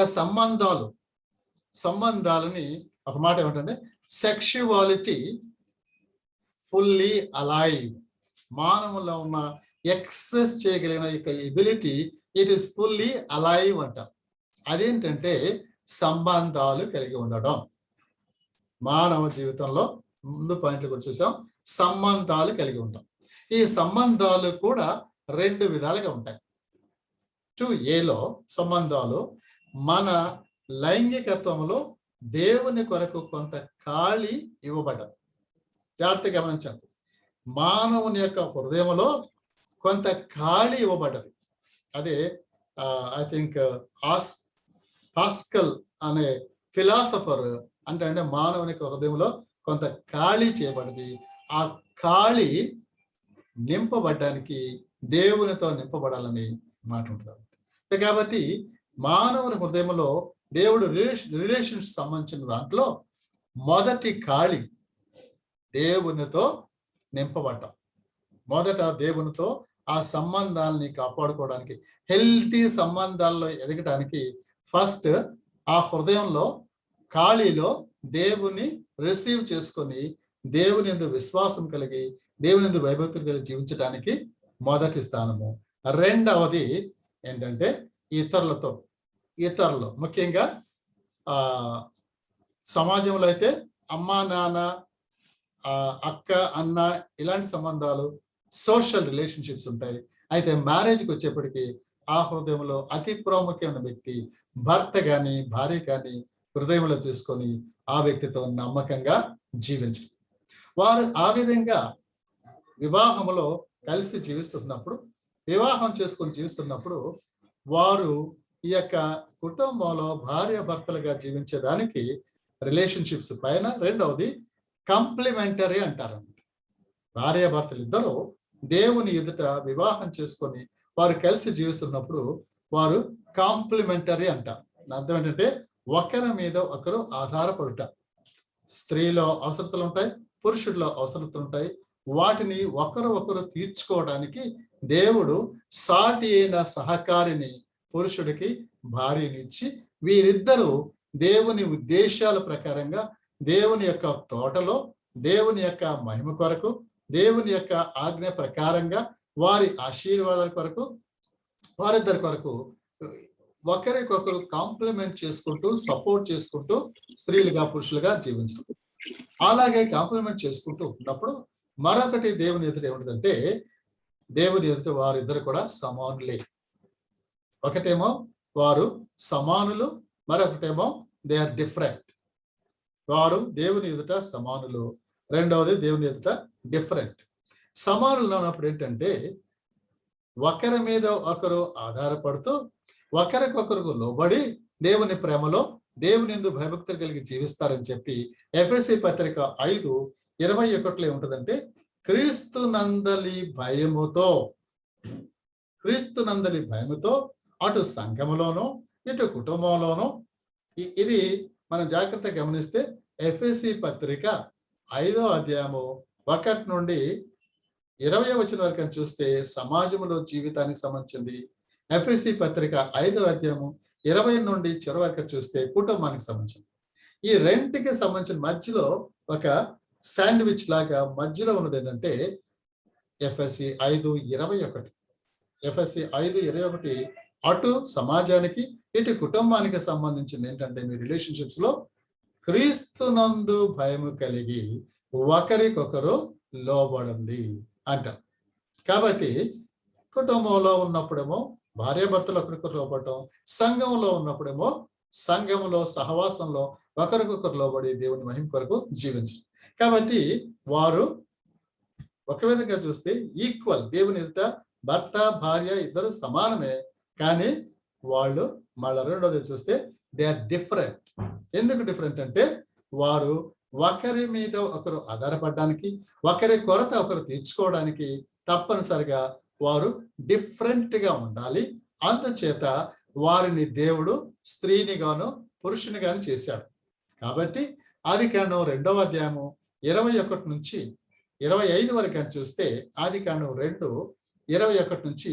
సంబంధాలని ఒక మాట ఏమిటంటే సెక్షువాలిటీ ఫుల్లీ అలైవ్. మానవుల్లో ఉన్న ఎక్స్ప్రెస్ చేయగలిగిన యొక్క ability it is fully alive అంటాం. అదేంటంటే సంబంధాలు కలిగి ఉండడం. మానవ జీవితంలో ముందు పాయింట్లు కూడా చూసాం, సంబంధాలు కలిగి ఉంటాం. ఈ సంబంధాలు కూడా 2 విధాలుగా ఉంటాయి. 2Aలో సంబంధాలు మన లైంగికత్వంలో దేవుని కొరకు కొంత ఖాళీ ఇవ్వబడ్డది. జాగ్రత్తగా గమనించండి. మానవుని యొక్క హృదయంలో కొంత ఖాళీ ఇవ్వబడ్డది. అదే ఐ థింక్ పాస్కల్ అనే ఫిలాసఫర్ అంటే మానవుని యొక్క హృదయంలో కొంత ఖాళీ చేయబడింది. ఆ ఖాళీ నింపబడ్డానికి దేవునితో నింపబడాలని మాట ఉంటుంది. కాబట్టి మానవుని హృదయంలో దేవుడు రిలేషన్స్ సంబంధించిన దాంట్లో మొదటి ఖాళీ దేవునితో నింపబడ్డం. మొదట దేవునితో ఆ సంబంధాలని కాపాడుకోవడానికి, హెల్తీ సంబంధాల్లో ఎదగడానికి ఫస్ట్ ఆ హృదయంలో ఖాళీలో దేవుని రిసీవ్ చేసుకొని దేవుని యందు విశ్వాసం కలిగి దేవుని యందు భయభక్తులు కలిగి జీవించడానికి మొదటి స్థానము. రెండవది ఏంటంటే ఇతరులు ముఖ్యంగా సమాజంలో అయితే అమ్మా నాన్న, అక్క అన్న ఇలాంటి సంబంధాలు, సోషల్ రిలేషన్షిప్స్ ఉంటాయి. అయితే మ్యారేజ్కి వచ్చేప్పటికీ ఆ హృదయంలో అతి ప్రాముఖ్యమైన వ్యక్తి భర్త కానీ భార్య కానీ హృదయంలో తీసుకొని ఆ వ్యక్తితో నమ్మకంగా జీవించడం. వారు ఆ విధంగా వివాహంలో కలిసి వివాహం చేసుకొని జీవిస్తున్నప్పుడు వారు ఈ యొక్క కుటుంబంలో భార్య భర్తలుగా జీవించేదానికి రిలేషన్షిప్స్ పైన రెండవది కాంప్లిమెంటరీ అంటారండి. భార్య భర్తలు ఇద్దరు దేవుని ఎదుట వివాహం చేసుకొని వారు కలిసి జీవిస్తున్నప్పుడు వారు కాంప్లిమెంటరీ అంటారు. అర్థం ఏంటంటే ఒకరి మీద ఒకరు ఆధారపడుట. స్త్రీలో అవసరతలు ఉంటాయి, పురుషుడిలో అవసరతలు ఉంటాయి. వాటిని ఒకరు తీర్చుకోవడానికి దేవుడు సాటి అయిన సహకారిని పురుషుడికి భార్యనిచ్చి వీరిద్దరూ దేవుని ఉద్దేశాల ప్రకారంగా దేవుని యొక్క తోటలో దేవుని యొక్క మహిమ కొరకు దేవుని యొక్క ఆజ్ఞ ప్రకారంగా వారి ఆశీర్వాదాల కొరకు వారిద్దరి కొరకు ఒకరికొకరు కాంప్లిమెంట్ చేసుకుంటూ సపోర్ట్ చేసుకుంటూ స్త్రీలుగా పురుషులుగా జీవించడం. అలాగే కాంప్లిమెంట్ చేసుకుంటూ ఉన్నప్పుడు మరొకటి దేవుని ఎదుట ఏమిటంటే దేవుని ఎదుట వారిద్దరు కూడా సమానులే. ఒకటేమో వారు సమానులు, మరొకటేమో దే ఆర్ డిఫరెంట్. వారు దేవుని ఎదుట సమానులు, రెండవది దేవుని ఎదుట డిఫరెంట్. సమానులు అన్నప్పుడు ఏంటంటే ఒకరి మీద ఒకరు ఆధారపడుతూ ఒకరికొకరు లోబడి దేవుని ప్రేమలో దేవుని యందు భయభక్తులు కలిగి జీవిస్తారని చెప్పి ఎఫెసీ పత్రిక 5:21 ఏముంటుందంటే క్రీస్తునందలి భయముతో అటు సంఘములోనూ ఇటు కుటుంబంలోనూ. ఇది మనం జాగ్రత్తగా గమనిస్తే ఎఫెసీ పత్రిక 5వ అధ్యాయము 1 నుండి 20వ వచనం వరకు చూస్తే సమాజంలో జీవితానికి సంబంధించింది. ఎఫెసీ పత్రిక 5వ అధ్యాయము 20 నుండి చివరి వరకు చూస్తే కుటుంబానికి సంబంధించింది. ఈ రెంటికి సంబంధించిన మధ్యలో ఒక శాండ్విచ్ లాగా మధ్యలో ఉన్నది ఏంటంటే ఎఫెసీ 5:21. ఎఫెసీ 5:21 అటు సమాజానికి ఇటు కుటుంబానికి సంబంధించింది ఏంటంటే మీ రిలేషన్షిప్స్ లో క్రీస్తునందు భయము కలిగి ఒకరికొకరు లోబడండి అంటాం. కాబట్టి కుటుంబంలో ఉన్నప్పుడేమో భార్యాభర్తలు ఒకరికొకరు లోబడటం, సంఘంలో ఉన్నప్పుడేమో సంఘంలో సహవాసంలో ఒకరికొకరు లోబడి దేవుని మహిమ కొరకు జీవించడం. కాబట్టి వారు ఒక విధంగా చూస్తే ఈక్వల్, దేవుని ఎదుట భర్త భార్య ఇద్దరు సమానమే. కానీ వాళ్ళు మళ్ళీ రెండోది చూస్తే దే ఆర్ డిఫరెంట్. ఎందుకు డిఫరెంట్ అంటే వారు ఒకరి మీద ఒకరు ఆధారపడడానికి, ఒకరి కొరత ఒకరు తీర్చుకోవడానికి తప్పనిసరిగా వారు డిఫరెంట్ గా ఉండాలి. అందుచేత వారిని దేవుడు స్త్రీని గాను పురుషుని గాను చేశాడు. కాబట్టి ఆదికాండం 2వ అధ్యాయము 21 నుంచి 25 వరకు అని చూస్తే, ఆదికాండం 2:21 నుంచి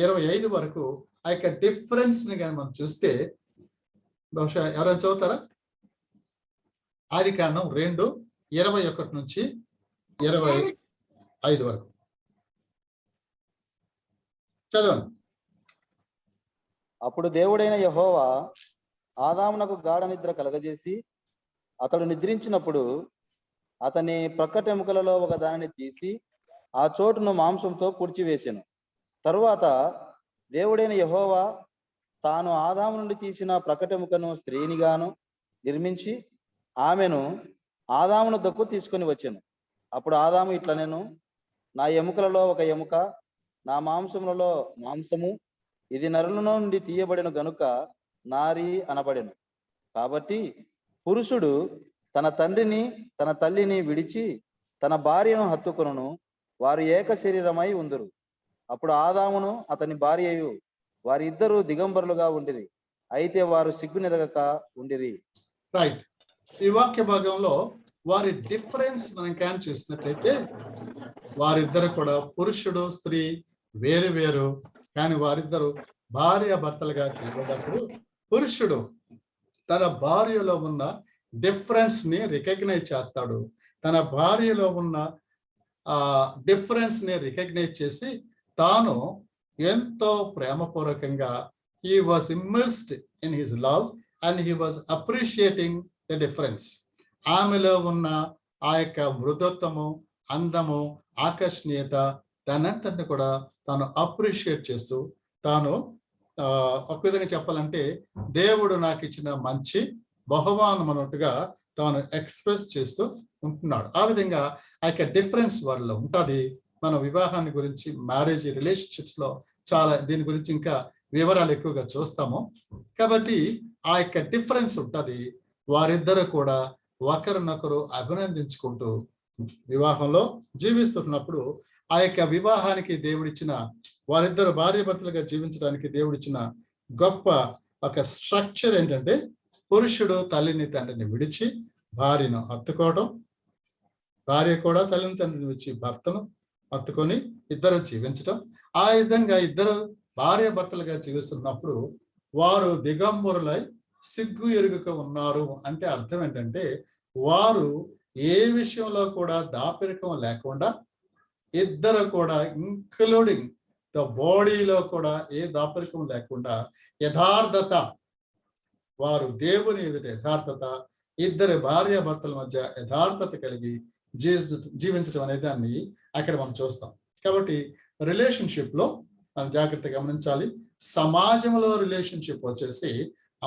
25 వరకు ఆ యొక్క డిఫరెన్స్ ని కానీ మనం చూస్తే, బహుశా ఎవరైనా చదువుతారా? ఆదికాండం 2:21 నుంచి 25 వరకు చదవండి. అప్పుడు దేవుడైన యెహోవా ఆదామునకు గాఢ నిద్ర కలగజేసి, అతడు నిద్రించినప్పుడు అతని ప్రక్కటెముకలలో ఒక దానిని తీసి ఆ చోటును మాంసంతో పూడ్చివేసెను. తరువాత దేవుడైన యెహోవా తాను ఆదాము నుండి తీసిన ప్రక్కటెముకను స్త్రీనిగాను నిర్మించి ఆమెను ఆదామును దక్కు తీసుకొని వచ్చెను. అప్పుడు ఆదాము ఇట్లా, నేను నా ఎముకలలో ఒక ఎముక, నా మాంసములలో మాంసము, ఇది నరుల నుండి తీయబడిన గనుక నారి అనబడెను. కాబట్టి పురుషుడు తన తండ్రిని తన తల్లిని విడిచి తన భార్యను హత్తుకొనును, వారు ఏక శరీరమై ఉందురు. అప్పుడు ఆదామును అతని భార్యయు వారిద్దరూ దిగంబరులుగా ఉండిరి, అయితే వారు సిగ్గునెరగక ఉండిరి. రైట్. ఈ వాక్య భాగంలో వారి డిఫరెన్స్ మనం కానీ చూసినట్లయితే, వారిద్దరు కూడా పురుషుడు స్త్రీ వేరు వేరు, కానీ వారిద్దరు భార్య భర్తలుగా చేయబడ్డప్పుడు పురుషుడు తన భార్యలో ఉన్న డిఫరెన్స్ ని రికగ్నైజ్ చేస్తాడు. తన భార్యలో ఉన్న డిఫరెన్స్ ని రికగ్నైజ్ చేసి తాను ఎంతో ప్రేమపూర్వకంగా he was immersed in his love and he was appreciating the difference. ఆమెలో ఉన్న ఆ యొక్క మృదుత్వము, అందము, ఆకర్షణీయత దానంతటిని కూడా తాను అప్రిషియేట్ చేస్తూ, తాను ఒక విధంగా చెప్పాలంటే దేవుడు నాకు ఇచ్చిన మంచి బహుమానం అన్నట్టుగా తాను ఎక్స్ప్రెస్ చేస్తూ ఉంటున్నాడు. ఆ విధంగా ఆ యొక్క డిఫరెన్స్ వాళ్ళలో ఉంటుంది. మన వివాహాన్ని గురించి, మ్యారేజ్ రిలేషన్షిప్స్ లో చాలా దీని గురించి ఇంకా వివరాలు ఎక్కువగా చూస్తాము. కాబట్టి ఆ యొక్క డిఫరెన్స్ ఉంటుంది. వారిద్దరు కూడా ఒకరినొకరు అభినందించుకుంటూ వివాహంలో జీవిస్తున్నప్పుడు ఆ యొక్క వివాహానికి దేవుడిచ్చిన, వారిద్దరు భార్యాభర్తలుగా జీవించడానికి దేవుడిచ్చిన గొప్ప ఒక స్ట్రక్చర్ ఏంటంటే, పురుషుడు తల్లిని తండ్రిని విడిచి భార్యను హత్తుకోవడం, భార్య కూడా తల్లిని తండ్రిని విడిచి భర్తను హత్తుకొని ఇద్దరు జీవించడం. ఆ విధంగా ఇద్దరు భార్యాభర్తలుగా జీవిస్తున్నప్పుడు వారు దిగంబరులై సిగ్గు ఎరుగక ఉన్నారు. అంటే అర్థం ఏంటంటే, వారు ఏ విషయంలో కూడా దాపరికం లేకుండా ఇద్దరు కూడా, ఇంక్లూడింగ్ ద బాడీలో కూడా ఏ దాపరికం లేకుండా యథార్థత, వారు దేవుని ఎదుట యథార్థత, ఇద్దరు భార్యాభర్తల మధ్య యథార్థత కలిగి జీవించడం అనే దాన్ని అక్కడ మనం చూస్తాం. కాబట్టి రిలేషన్షిప్ లో మనం జాగ్రత్తగా గమనించాలి. సమాజంలో రిలేషన్షిప్ వచ్చేసి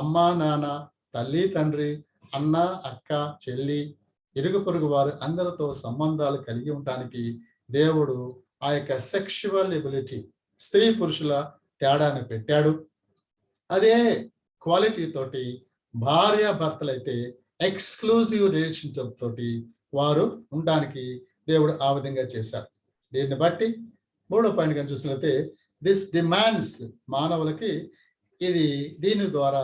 అమ్మ నాన్న, తల్లి తండ్రి, అన్న అక్క చెల్లి, ఇరుగు పొరుగు వారు అందరితో సంబంధాలు కలిగి ఉండటానికి దేవుడు ఆ యొక్క సెక్షువల్ ఎబిలిటీ, స్త్రీ పురుషుల తేడాను పెట్టాడు. అదే క్వాలిటీ తోటి భార్య భర్తలైతే ఎక్స్క్లూజివ్ రిలేషన్షిప్ తోటి వారు ఉండడానికి దేవుడు ఆ విధంగా చేశారు. దీన్ని బట్టి 3వ పాయింట్ కానీ చూసినట్లయితే, దిస్ డిమాండ్స్, మానవులకి దీని ద్వారా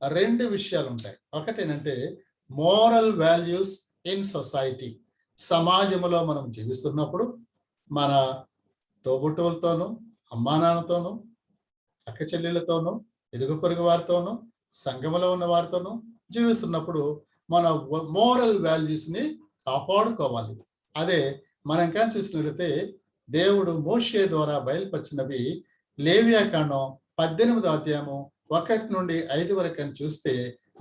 2 విషయాలు ఉంటాయి. ఒకటేనంటే మోరల్ వాల్యూస్ ఇన్ సొసైటీ. సమాజంలో మనం జీవిస్తున్నప్పుడు మన తోబుట్టువులతోనూ, అమ్మా నాన్నతోనూ, అక్క చెల్లెళ్ళతోనూ, ఇరుగు పొరుగు వారితోనూ, సంఘంలో ఉన్న వారితోనూ జీవిస్తున్నప్పుడు మన మోరల్ వాల్యూస్ ని కాపాడుకోవాలి. అదే మనం కానీ చూసినట్లయితే దేవుడు మోషే ద్వారా బయలుపరిచినవి లేవియాకాండం 18వ అధ్యాయము 1 నుండి 5 వరకు అని చూస్తే,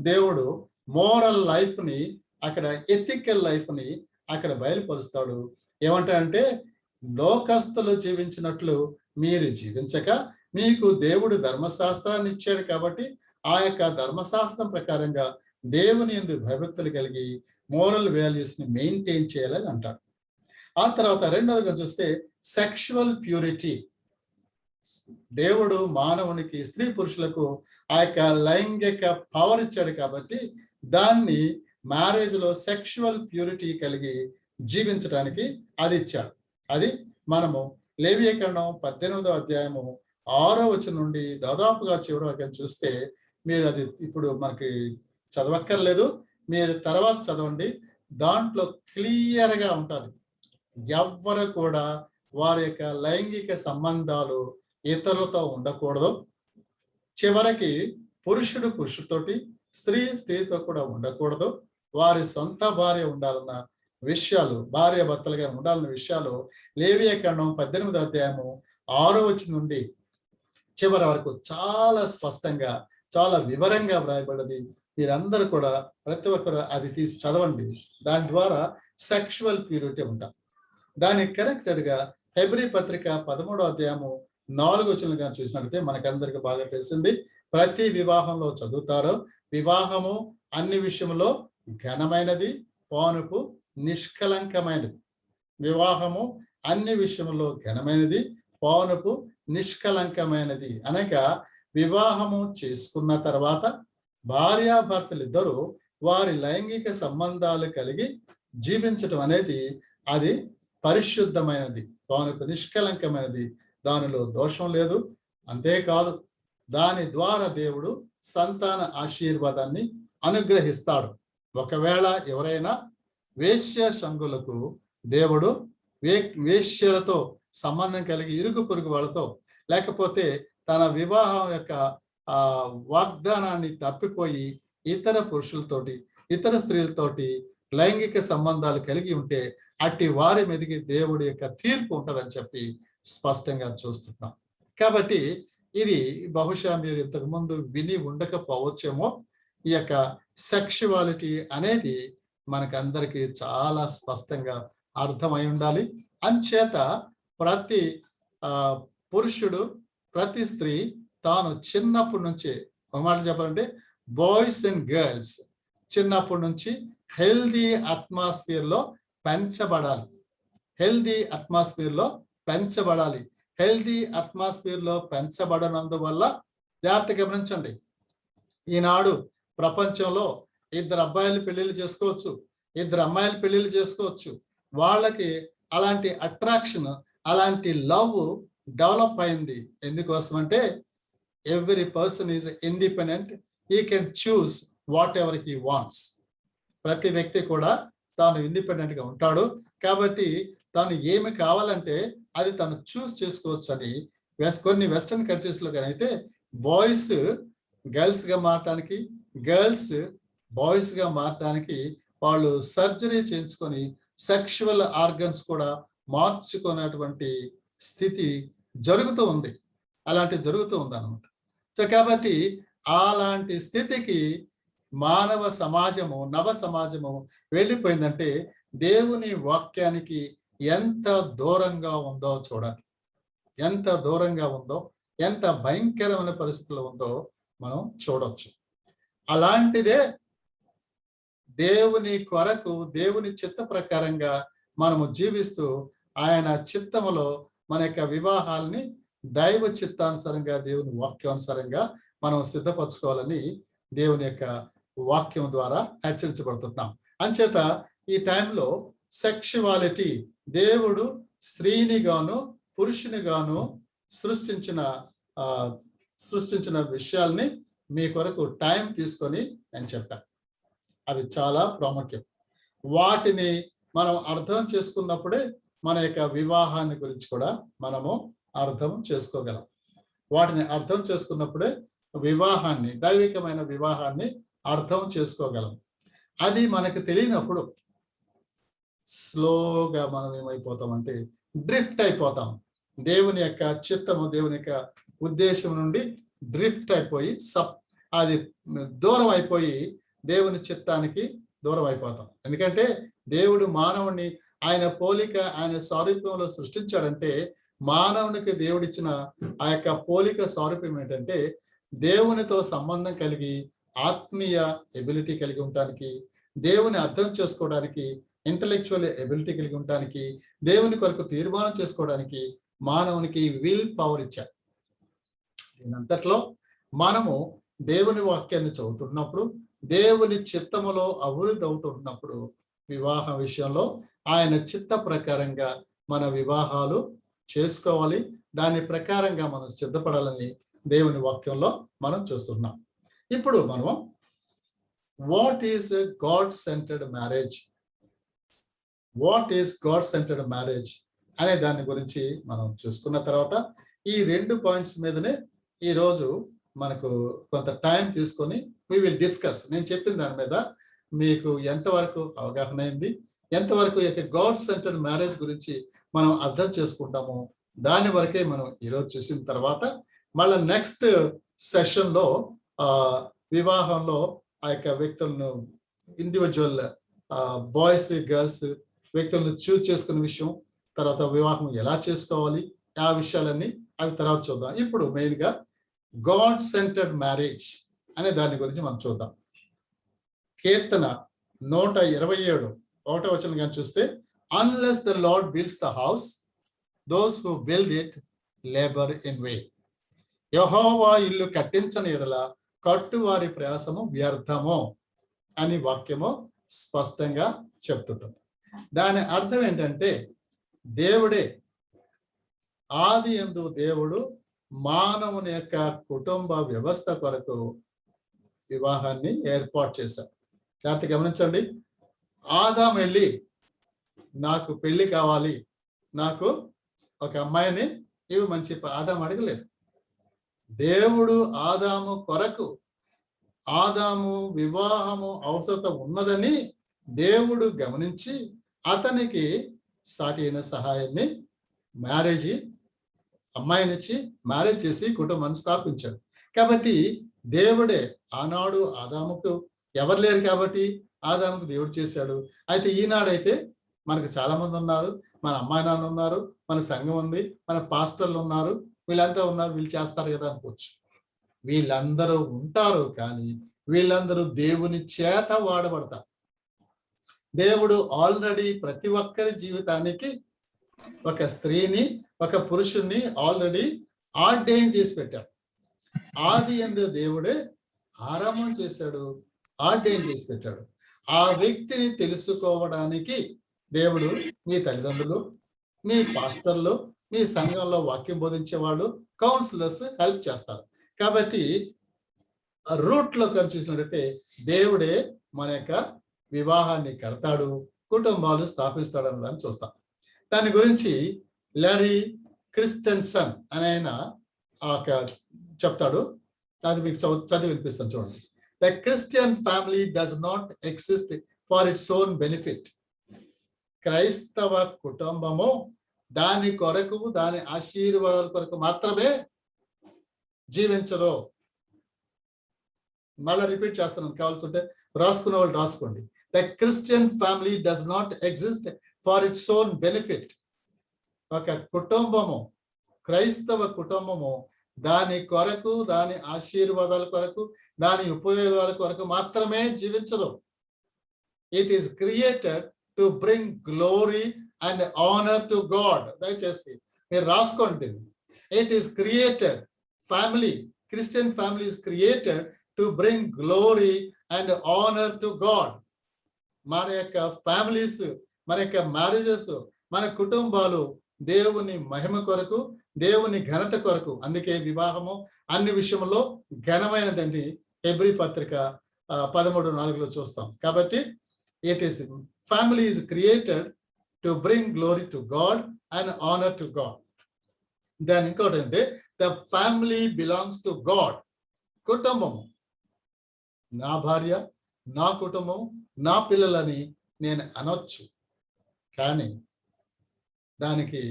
దేవుడు మోరల్ లైఫ్ ని, అక్కడ ఎథికల్ లైఫ్ ని అక్కడ బయలుపరుస్తాడు. ఏమంటాడంటే, లోకస్తులు జీవించినట్లు మీరు జీవించక, మీకు దేవుడు ధర్మశాస్త్రాన్ని ఇచ్చాడు కాబట్టి ఆ యొక్క ధర్మశాస్త్రం ప్రకారంగా దేవుని యందు భయభక్తులు కలిగి మోరల్ వాల్యూస్ ని మెయింటైన్ చేయాలని అంటాడు. ఆ తర్వాత రెండవదిగా చూస్తే సెక్షువల్ ప్యూరిటీ. దేవుడు మానవునికి, స్త్రీ పురుషులకు ఆ యొక్క లైంగిక పవర్ ఇచ్చాడు కాబట్టి దాన్ని మ్యారేజ్ లో సెక్షువల్ ప్యూరిటీ కలిగి జీవించడానికి అది ఇచ్చాడు. అది మనము లేవియకాండం 18వ అధ్యాయము 6వ వచనం నుండి దాదాపుగా చివరి వరకు చూస్తే, మీరు అది ఇప్పుడు మనకి చదవక్కర్లేదు, మీరు తర్వాత చదవండి. దాంట్లో క్లియర్ గా ఉంటుంది, ఎవ్వరు కూడా వారి యొక్క లైంగిక సంబంధాలు ఇతరులతో ఉండకూడదు. చివరికి పురుషుడు పురుషుతోటి, స్త్రీ స్త్రీతో కూడా ఉండకూడదు. వారి సొంత భార్య ఉండాలన్న విషయాలు, భార్య భర్తలుగా ఉండాలన్న విషయాలు లేవియకాండం 18వ అధ్యాయము 6వ వచనం నుండి చివరి వరకు చాలా స్పష్టంగా, చాలా వివరంగా వ్రాయబడ్డది. మీరందరూ కూడా ప్రతి ఒక్కరు అది తీసి చదవండి. దాని ద్వారా సెక్షువల్ ప్యూరిటీ ఉంటాం. దానికి కనెక్టెడ్ గా హెబ్రీ పత్రిక 13వ అధ్యాయము 4వ వచనంగా చూసినట్లయితే మనకందరికి బాగా తెలిసింది. ప్రతి వివాహంలో చదువుతారో, వివాహము అన్ని విషయంలో ఘనమైనది, పానుపు నిష్కలంకమైనది. వివాహము అన్ని విషయంలో ఘనమైనది, పానుపు నిష్కలంకమైనది. అనగా వివాహము చేసుకున్న తర్వాత భార్యాభర్తలు ఇద్దరు వారి లైంగిక సంబంధాలు కలిగి జీవించటం అనేది అది పరిశుద్ధమైనది, పానుపు నిష్కలంకమైనది, దానిలో దోషం లేదు. అంతేకాదు, దాని ద్వారా దేవుడు సంతాన ఆశీర్వాదాన్ని అనుగ్రహిస్తాడు. ఒకవేళ ఎవరైనా వేశ్య సంఘులకు దేవుడు వేశ్యలతో సంబంధం కలిగి ఇరుగు పొరుగు వాళ్ళతో, లేకపోతే తన వివాహం యొక్క వాగ్దానాన్ని తప్పిపోయి ఇతర పురుషులతోటి, ఇతర స్త్రీలతోటి లైంగిక సంబంధాలు కలిగి ఉంటే అట్టి వారి మీదకి దేవుడి యొక్క తీర్పు ఉంటుందని చెప్పి స్పష్టంగా చూస్తున్నాం. కాబట్టి ఇది బహుశా మీరు ఇంతకు ముందు విని ఉండకపోవచ్చేమో. ఈ యొక్క సెక్షువాలిటీ అనేది మనకందరికీ చాలా స్పష్టంగా అర్థమై ఉండాలి. అంచేత ప్రతి పురుషుడు, ప్రతి స్త్రీ తాను చిన్నప్పటి నుంచే, ఒక మాట చెప్పాలంటే బాయ్స్ అండ్ గర్ల్స్ చిన్నప్పటి నుంచి హెల్దీ అట్మాస్ఫియర్ లో పెంచబడాలి. హెల్దీ అట్మాస్ఫియర్ లో పెంచబడాలి. హెల్దీ అట్మాస్ఫియర్ లో పెంచబడనందువల్ల, జాగ్రత్త గమనించండి, ఈనాడు ప్రపంచంలో ఇద్దరు అబ్బాయిలు పెళ్లిళ్ళు చేసుకోవచ్చు, ఇద్దరు అమ్మాయిలు పెళ్లిళ్ళు చేసుకోవచ్చు. వాళ్ళకి అలాంటి అట్రాక్షన్, అలాంటి లవ్ డెవలప్ అయింది. ఎందుకోసం అంటే every person is independent, he can choose what ever he wants. ప్రతి వ్యక్తి కూడా తాను ఇండిపెండెంట్ గా ఉంటాడు కాబట్టి తాను ఏమి కావాలంటే అది తను చూస్ చేసుకోవచ్చు అని కొన్ని వెస్టర్న్ కంట్రీస్ లో అయితే బాయ్స్ గర్ల్స్ గా మారటానికి, గర్ల్స్ బాయ్స్ గా మారటానికి వాళ్ళు సర్జరీ చేయించుకొని సెక్షువల్ ఆర్గన్స్ కూడా మార్చుకున్నటువంటి స్థితి జరుగుతూ ఉంది. అలాంటి జరుగుతూ ఉంది అనమాట. సో కాబట్టి అలాంటి స్థితికి మానవ సమాజము, నవ సమాజము వెళ్ళిపోయిందంటే దేవుని వాక్యానికి ఎంత దూరంగా ఉందో చూడాలి. ఎంత దూరంగా ఉందో, ఎంత భయంకరమైన పరిస్థితుల్లో ఉందో మనం చూడొచ్చు. అలాంటిదే దేవుని కొరకు, దేవుని చిత్త ప్రకారంగా మనము జీవిస్తూ ఆయన చిత్తములో మన యొక్క వివాహాల్ని దైవ చిత్తానుసారంగా, దేవుని వాక్యానుసారంగా మనం సిద్ధపరచుకోవాలని దేవుని యొక్క వాక్యం ద్వారా హెచ్చరించబడుతున్నాం. అంచేత ఈ టైంలో సెక్షువాలిటీ, దేవుడు స్త్రీని గాను పురుషుని గాను సృష్టించిన విషయాల్ని మీ కొరకు టైం తీసుకొని నేను చెప్పాను. అవి చాలా ప్రాముఖ్యం. వాటిని మనం అర్థం చేసుకున్నప్పుడే మన యొక్క వివాహాన్ని గురించి కూడా మనము అర్థం చేసుకోగలం. వాటిని అర్థం చేసుకున్నప్పుడే వివాహాన్ని, దైవికమైన వివాహాన్ని అర్థం చేసుకోగలం. అది మనకు తెలియనప్పుడు స్లోగా మనం ఏమైపోతామంటే డ్రిఫ్ట్ అయిపోతాం. దేవుని యొక్క చిత్తము, దేవుని యొక్క ఉద్దేశం నుండి డ్రిఫ్ట్ అయిపోయి అది దూరం అయిపోయి దేవుని చిత్తానికి దూరం అయిపోతాం. ఎందుకంటే దేవుడు మానవుని ఆయన పోలిక ఆయన సారూప్యంలో సృష్టించాడంటే మానవునికి దేవుడిచ్చిన ఆ యొక్క పోలిక సారూప్యం ఏంటంటే దేవునితో సంబంధం కలిగి ఆత్మీయ ఎబిలిటీ కలిగి ఉండటానికి, దేవుని అర్థం చేసుకోవడానికి ఇంటలెక్చువల్ ఎబిలిటీ కలిగి ఉండటానికి, దేవుని కొరకు తీర్మానం చేసుకోవడానికి మానవునికి విల్ పవర్ ఇచ్చాడు. దీనంతట్లో మనము దేవుని వాక్యాన్ని చదువుతున్నప్పుడు, దేవుని చిత్తములో అభివృద్ధి అవుతున్నప్పుడు, వివాహ విషయంలో ఆయన చిత్త ప్రకారంగా మన వివాహాలు చేసుకోవాలి. దాని ప్రకారంగా మనం సిద్ధపడాలని దేవుని వాక్యంలో మనం చూస్తున్నాం. ఇప్పుడు మనం what is God centred marriage, what is God centred marriage అనే దాని గురించి మనం చూసుకున్న తర్వాత ఈ 2 పాయింట్స్ మీదనే ఈరోజు మనకు కొంత టైం తీసుకొని we will discuss. నేను చెప్పిన దాని మీద మీకు ఎంతవరకు అవగాహన అయింది, ఎంతవరకు గాడ్ సెంటర్డ్ మ్యారేజ్ గురించి మనం అర్థం చేసుకుంటామో దాని వరకే మనం ఈరోజు చూసిన తర్వాత మళ్ళీ నెక్స్ట్ సెషన్లో వివాహంలో ఆ యొక్క వ్యక్తులను ఇండివిజువల్ బాయ్స్ గర్ల్స్ వ్యక్తులను చూస్ చేసుకునే విషయం, తర్వాత వివాహం ఎలా చేసుకోవాలి ఆ విషయాలన్నీ అవి తర్వాత చూద్దాం. ఇప్పుడు మెయిన్గా గాడ్ సెంటర్డ్ మ్యారేజ్ అనే దాని గురించి మనం చూద్దాం. కీర్తన 127 1వ వచనం కానీ చూస్తే, unless the Lord builds the house those who build it labour in vain. యెహోవా ఇల్లు కట్టించని ఎడల కట్టువారి ప్రయాసము వ్యర్థము అని వాక్యము స్పష్టంగా చెప్తుంటుంది. దాని అర్థం ఏంటంటే దేవుడే ఆది యందు దేవుడు మానవుని యొక్క కుటుంబ వ్యవస్థ కొరకు వివాహాన్ని ఏర్పాటు చేశారు. జాగ్రత్త గమనించండి. ఆదాము వెళ్ళి నాకు పెళ్లి కావాలి, నాకు ఒక అమ్మాయిని ఇవి మంచి ఆదాము అడగలేదు. దేవుడు ఆదాము కొరకు, ఆదాము వివాహము అవసరం ఉన్నదని దేవుడు గమనించి అతనికి సాటి అయిన సహాయాన్ని మ్యారేజ్ అమ్మాయినిచ్చి మ్యారేజ్ చేసి కుటుంబాన్ని స్థాపించాడు. కాబట్టి దేవుడే ఆనాడు ఆదాముకు ఎవరు లేరు కాబట్టి ఆదాముకు దేవుడు చేశాడు. అయితే ఈనాడైతే మనకు చాలా మంది ఉన్నారు, మన అమ్మాయి నాన్న ఉన్నారు, మన సంఘం ఉంది, మన పాస్టర్లు ఉన్నారు, వీళ్ళంతా ఉన్నారు, వీళ్ళు చేస్తారు కదా అనుకోవచ్చు. వీళ్ళందరూ ఉంటారు కానీ వీళ్ళందరూ దేవుని చేత వాడబడతారు. దేవుడు ఆల్రెడీ ప్రతి ఒక్కరి జీవితానికి ఒక స్త్రీని ఒక పురుషుణ్ణి ఆల్రెడీ ఆర్డైన్ చేసి పెట్టాడు. ఆది యందు దేవుడే ఆరంభం చేశాడు, ఆర్డైన్ చేసి పెట్టాడు. ఆ వ్యక్తిని తెలుసుకోవడానికి దేవుడు మీ తల్లిదండ్రులు, మీ పాస్టర్లు, మీ సంఘంలో వాక్యం బోధించే వాళ్ళు, కౌన్సిలర్స్ హెల్ప్ చేస్తారు. కాబట్టి రూట్ లో కానీ చూసినట్టయితే దేవుడే మన యొక్క వివాహాన్ని కడతాడు, కుటుంబాలు స్థాపిస్తాడు అన్నదాన్ని చూస్తాం. దాని గురించి లారీ క్రిస్టెన్సన్ అనే ఆయన చెప్తాడు. అది మీకు చదివి వినిపిస్తాను చూడండి. The Christian family does not exist for its own benefit. క్రైస్తవ కుటుంబము దాని కొరకు, దాని ఆశీర్వాదాల కొరకు మాత్రమే జీవించదు. మళ్ళీ రిపీట్ చేస్తున్నాను, కావాల్సి ఉంటే రాసుకున్న వాళ్ళు రాసుకోండి. The Christian family does not exist for its own benefit. ఒక కుటుంబము, క్రైస్తవ కుటుంబము దాని కొరకు, దాని ఆశీర్వాదాల కొరకు, దాని ఉపయోగాల కొరకు మాత్రమే జీవించదు. It is created to bring glory and honour to God. దయచేసి మీరు రాసుకోండి. It is created, family, Christian family is created to bring glory and honour to God. మన యొక్క ఫ్యామిలీస్, మన యొక్క మ్యారేజెస్, మన కుటుంబాలు దేవుని మహిమ కొరకు, దేవుని ఘనత కొరకు. అందుకే వివాహము అన్ని విషయంలో ఘనమైనదండి. హెబ్రీ పత్రిక 13:4 చూస్తాం. కాబట్టి it is family is created to bring glory to God and honour to God. దాని ఇంకోటి అంటే the family belongs to God. కుటుంబము, నా భార్య, నా కుటుంబం, నా పిల్లలని నేను అనొచ్చు, కానీ దానికి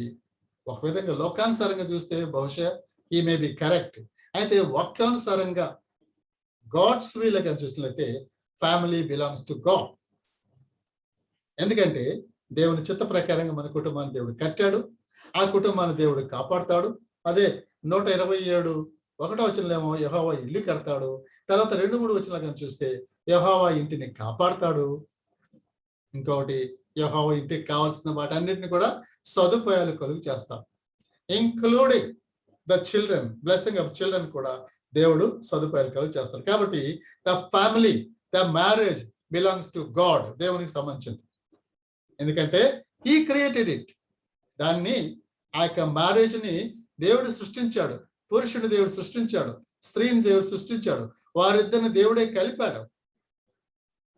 ఒక విధంగా లోకానుసారంగా చూస్తే బహుశా ఈ మే బి కరెక్ట్. అయితే వాక్యానుసారంగా గాడ్స్ వీలుగా చూసినట్లయితే ఫ్యామిలీ బిలాంగ్స్ టు గాడ్. ఎందుకంటే దేవుని చిత్త ప్రకారంగా మన కుటుంబాన్ని దేవుడు కట్టాడు. ఆ కుటుంబాన్ని దేవుడు కాపాడుతాడు. అదే 127:1 యెహోవా ఇల్లు కడతాడు. తర్వాత 2-3 వచనాలు చూస్తే యెహోవా ఇంటిని కాపాడుతాడు. ఇంకొకటి యెహోవా ఇంటికి కావాల్సిన వాటన్నిటిని కూడా సదుపాయాలు కలుగు చేస్తాడు. Including the children, blessing of children కూడా దేవుడు సదుపాయాలు కలుగు చేస్తాడు. కాబట్టి the family, the marriage belongs to God, దేవునికి సంబంధించింది. ఎందుకంటే హీ క్రియేటెడ్ ఇట్. దాన్ని ఆ యొక్క మ్యారేజ్ ని దేవుడు సృష్టించాడు. పురుషుని దేవుడు సృష్టించాడు, స్త్రీని దేవుడు సృష్టించాడు. వారిద్దరిని దేవుడే కలిపాడు.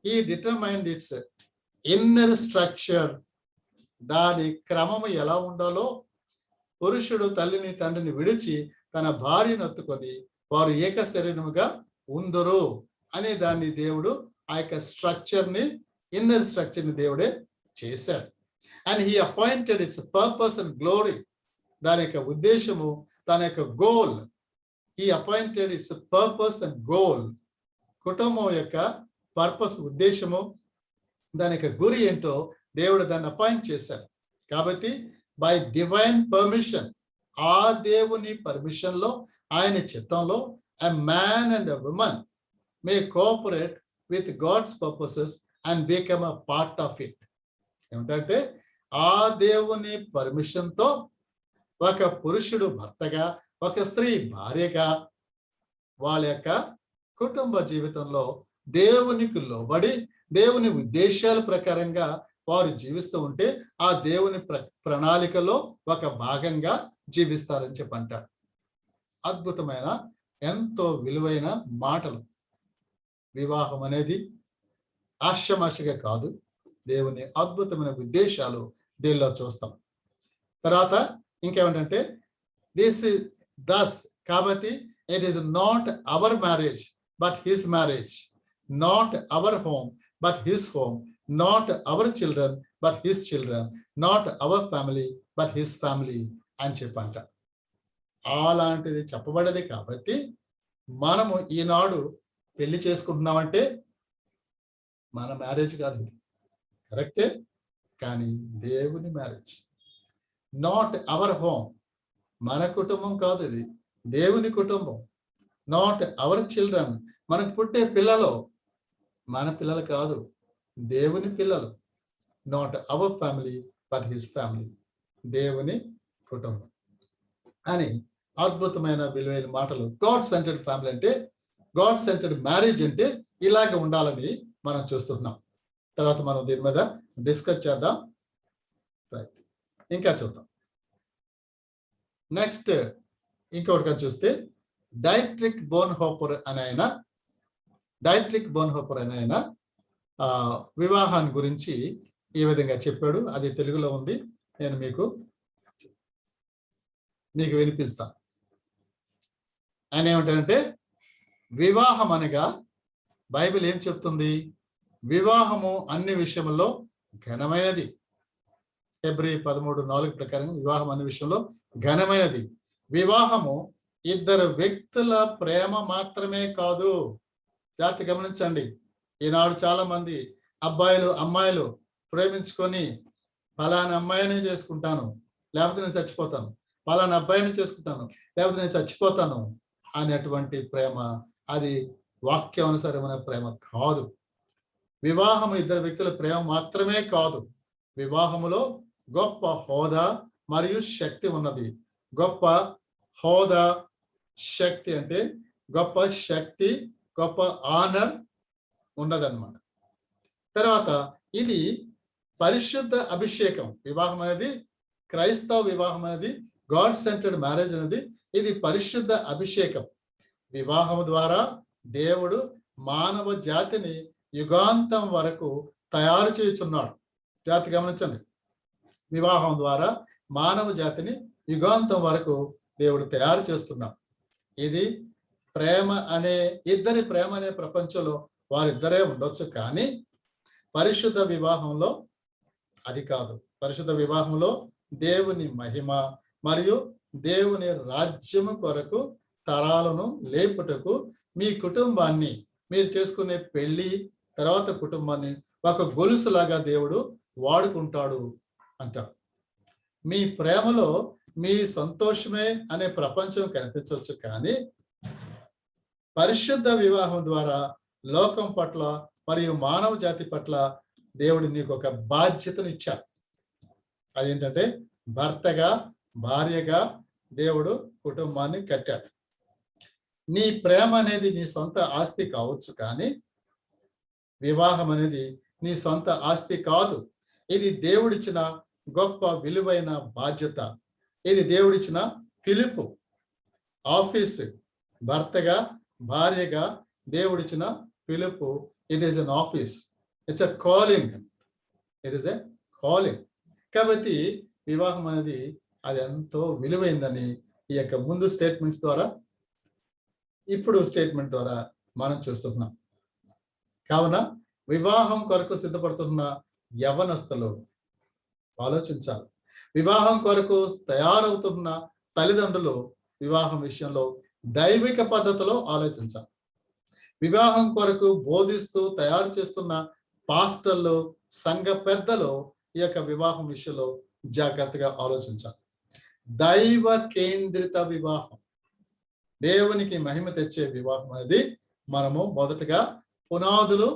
He determined its inner structure. దాని క్రమము ఎలా ఉండాలో, పురుషుడు తల్లిని తండ్రిని విడిచి తన భార్యను ఎత్తుకొని వారు ఏక శరీరముగా ఉందరు అనే దాన్ని దేవుడు ఆ యొక్క స్ట్రక్చర్ ని, ఇన్నర్ స్ట్రక్చర్ ని దేవుడే చేశాడు. And he appointed it's purpose and glory. దాని యొక్క ఉద్దేశము, దాని యొక్క goal. He appointed it's purpose and goal. కుటుంబం యొక్క పర్పస్, ఉద్దేశము, దాని యొక్క గురి ఏంటో దేవుడు దాన్ని అపాయింట్ చేశాడు. కాబట్టి బై డివైన్ పర్మిషన్, ఆ దేవుని పర్మిషన్ లో, ఆయన చిత్తంలో, a man and a woman may cooperate with God's purposes and become a part of it. ఏమిటంటే ఆ దేవుని పర్మిషన్ తో ఒక పురుషుడు భర్తగా, ఒక స్త్రీ భార్యగా వాళ్ళ యొక్క కుటుంబ జీవితంలో దేవునికి లోబడి దేవుని ఉద్దేశాల ప్రకారంగా వారు జీవిస్తూ ఉంటే ఆ దేవుని ప్రణాళికలో ఒక భాగంగా జీవిస్తారని చెప్పి అంటాడు. అద్భుతమైన, ఎంతో విలువైన మాటలు. వివాహం అనేది ఆషామాషిగా కాదు, దేవుని అద్భుతమైన ఉద్దేశాలు దీనిలో చూస్తాం. తర్వాత ఇంకేమిటంటే దిస్ దస్, కాబట్టి it is not our marriage but his marriage, not our home but his home, not our children but his children, not our family but his family అని చెప్పంట. అలాంటిది చెప్పబడేది. కాబట్టి మనము ఈనాడు పెళ్లి చేసుకుంటున్నామంటే మన మ్యారేజ్ కాదు, కరెక్టే, కానీ దేవుని మ్యారేజ్. నాట్ అవర్ హోమ్, మన కుటుంబం కాదు, ఇది దేవుని కుటుంబం. నాట్ అవర్ చిల్డ్రన్, మనకు పుట్టే పిల్లలు మన పిల్లలు కాదు, దేవుని పిల్లలు. Not our family but his family, దేవుని కుటుంబం అని అద్భుతమైన విలువైన మాటలు. గాడ్ సెంటర్డ్ ఫ్యామిలీ అంటే, గాడ్ సెంటర్డ్ మ్యారేజ్ అంటే ఇలాగ ఉండాలని మనం చూస్తున్నాం. తర్వాత మనం దీని మీద డిస్కస్ చేద్దాం. రైట్, ఇంకా చూద్దాం. నెక్స్ట్ ఇంకొకటిగా చూస్తే డైట్రిక్ బోన్హోపర్ అనే ఆయన వివాహాన్ని గురించి ఈ విధంగా చెప్పాడు. అది తెలుగులో ఉంది, నేను మీకు వినిపిస్తాను. ఆయన ఏమంటారంటే, వివాహం అనగా బైబిల్ ఏం చెప్తుంది? వివాహము అన్ని విషయంలో ఘనమైనది. హెబ్రీ 13:4 ప్రకారం వివాహం అన్ని విషయంలో ఘనమైనది. వివాహము ఇద్దరు వ్యక్తుల ప్రేమ మాత్రమే కాదు. జాగ్రత్త గమనించండి. ఈనాడు చాలా మంది అబ్బాయిలు అమ్మాయిలు ప్రేమించుకొని ఫలానా అమ్మాయిని చేసుకుంటాను లేకపోతే నేను చచ్చిపోతాను, ఫలానా అబ్బాయిని చేసుకుంటాను లేకపోతే నేను చచ్చిపోతాను అనేటువంటి ప్రేమ, అది వాక్యానుసారమైన ప్రేమ కాదు. వివాహము ఇద్దరు వ్యక్తుల ప్రేమ మాత్రమే కాదు. వివాహములో గొప్ప హోదా మరియు శక్తి ఉన్నది. గొప్ప హోదా, శక్తి అంటే గొప్ప శక్తి, గొప్ప ఆనర్ ఉన్నదన్నమాట. తర్వాత ఇది పరిశుద్ధ అభిషేకం. వివాహం అనేది, క్రైస్తవ వివాహం అనేది, గాడ్ సెంటర్డ్ మ్యారేజ్ అనేది ఇది పరిశుద్ధ అభిషేకం. వివాహం ద్వారా దేవుడు మానవ జాతిని యుగాంతం వరకు తయారు చేయుచున్నాడు. జాతి గమనించండి. వివాహం ద్వారా మానవ జాతిని యుగాంతం వరకు దేవుడు తయారు చేస్తున్నాడు. ఇది ప్రేమ అనే, ఇద్దరి ప్రేమ అనే ప్రపంచంలో వారిద్దరే ఉండొచ్చు, కానీ పరిశుద్ధ వివాహంలో అది కాదు. పరిశుద్ధ వివాహంలో దేవుని మహిమ మరియు దేవుని రాజ్యము కొరకు తరాలను లేపుటకు మీ కుటుంబాన్ని, మీరు చేసుకునే పెళ్లి తర్వాత కుటుంబాన్ని ఒక గొలుసులాగా దేవుడు వాడుకుంటాడు అంటాడు. మీ ప్రేమలో మీ సంతోషమే అనే ప్రపంచం కనిపించవచ్చు, కానీ పరిశుద్ధ వివాహం ద్వారా లోకం పట్ల మరియు మానవ జాతి పట్ల దేవుడు నీకు ఒక బాధ్యతను ఇచ్చాడు. అదేంటంటే భర్తగా, భార్యగా దేవుడు కుటుంబాన్ని కట్టాడు. నీ ప్రేమ అనేది నీ సొంత ఆస్తి కావచ్చు, కానీ వివాహం అనేది నీ సొంత ఆస్తి కాదు. ఇది దేవుడిచ్చిన గొప్ప విలువైన బాధ్యత. ఇది దేవుడిచ్చిన పిలుపు. ఆఫీస్, భర్తగా, భార్యగా దేవుడిచ్చిన పిలుపు. It is an office. It's a calling. It is a calling. కాబట్టి వివాహం అనేది అది ఎంతో విలువైందని ఈ యొక్క ముందు స్టేట్మెంట్ ద్వారా, ఇప్పుడు స్టేట్మెంట్ ద్వారా మనం చూస్తున్నాం. కావున వివాహం కొరకు సిద్ధపడుతున్న యవ్వనస్తులు ఆలోచించాలి. వివాహం కొరకు తయారవుతున్న తల్లిదండ్రులు వివాహం విషయంలో దైవిక పద్ధతిలో ఆలోచించాలి. వివాహం కొరకు బోధిస్తూ తయారు చేస్తున్న పాస్టర్లు, సంఘ పెద్దలు ఈ యొక్క వివాహం విషయంలో జాగ్రత్తగా ఆలోచించాలి. దైవ కేంద్రిత వివాహం, దేవునికి మహిమ తెచ్చే వివాహం అనేది మనము మొదటగా పునాదులు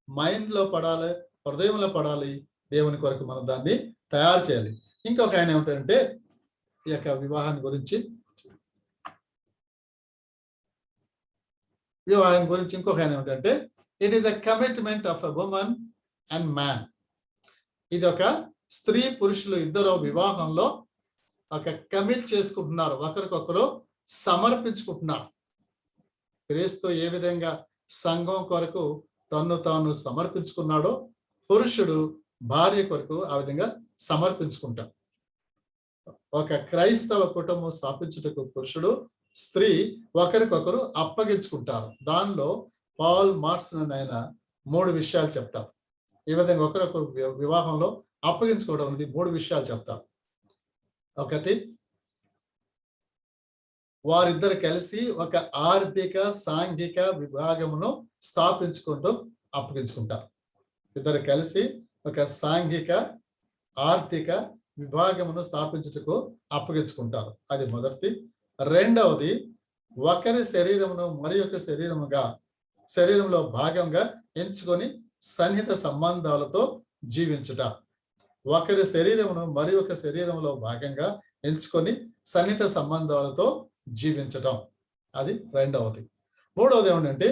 మైండ్లో పడాలి, హృదయంలో పడాలి. దేవుని కొరకు మనం దాన్ని తయారు చేయాలి. ఇంకొక ఆయన ఏమిటంటే ఈ యొక్క వివాహం గురించి ఇంకొక ఆయన ఏమిటంటే it is a commitment of a woman and man. ఇది ఒక స్త్రీ పురుషులు ఇద్దరు వివాహంలో ఒక కమిట్ చేసుకుంటున్నారు, ఒకరికొకరు సమర్పించుకుంటున్నారు. క్రీస్తు ఏ విధంగా సంఘం కొరకు తన్ను తాను సమర్పించుకున్నాడో పురుషుడు భార్య కొరకు ఆ విధంగా సమర్పించుకుంటాడు. ఒక క్రైస్తవ కుటుంబం స్థాపించుటకు పురుషుడు, స్త్రీ ఒకరికొకరు అప్పగించుకుంటారు. దానిలో పాల్ మార్ట్సన్ ఆయన 3 విషయాలు చెప్తారు. ఈ విధంగా ఒకరొకరు వివాహంలో అప్పగించుకోవడం అనేది 3 విషయాలు చెప్తారు. ఒకటి, వారిద్దరు కలిసి ఒక ఆర్థిక సాంఘిక విభాగమును స్థాపించుకుంటూ అప్పగించుకుంటారు. ఇద్దరు కలిసి ఒక సాంఘిక ఆర్థిక విభాగమును స్థాపించుటకు అప్పగించుకుంటారు. అది మొదటిది. రెండవది, ఒకరి శరీరమును మరి ఒక శరీరంలో భాగంగా ఎంచుకొని సన్నిహిత సంబంధాలతో జీవించుట. ఒకరి శరీరమును మరి ఒక శరీరంలో భాగంగా ఎంచుకొని సన్నిహిత సంబంధాలతో జీవించటం, అది రెండవది. మూడవది ఏమిటంటే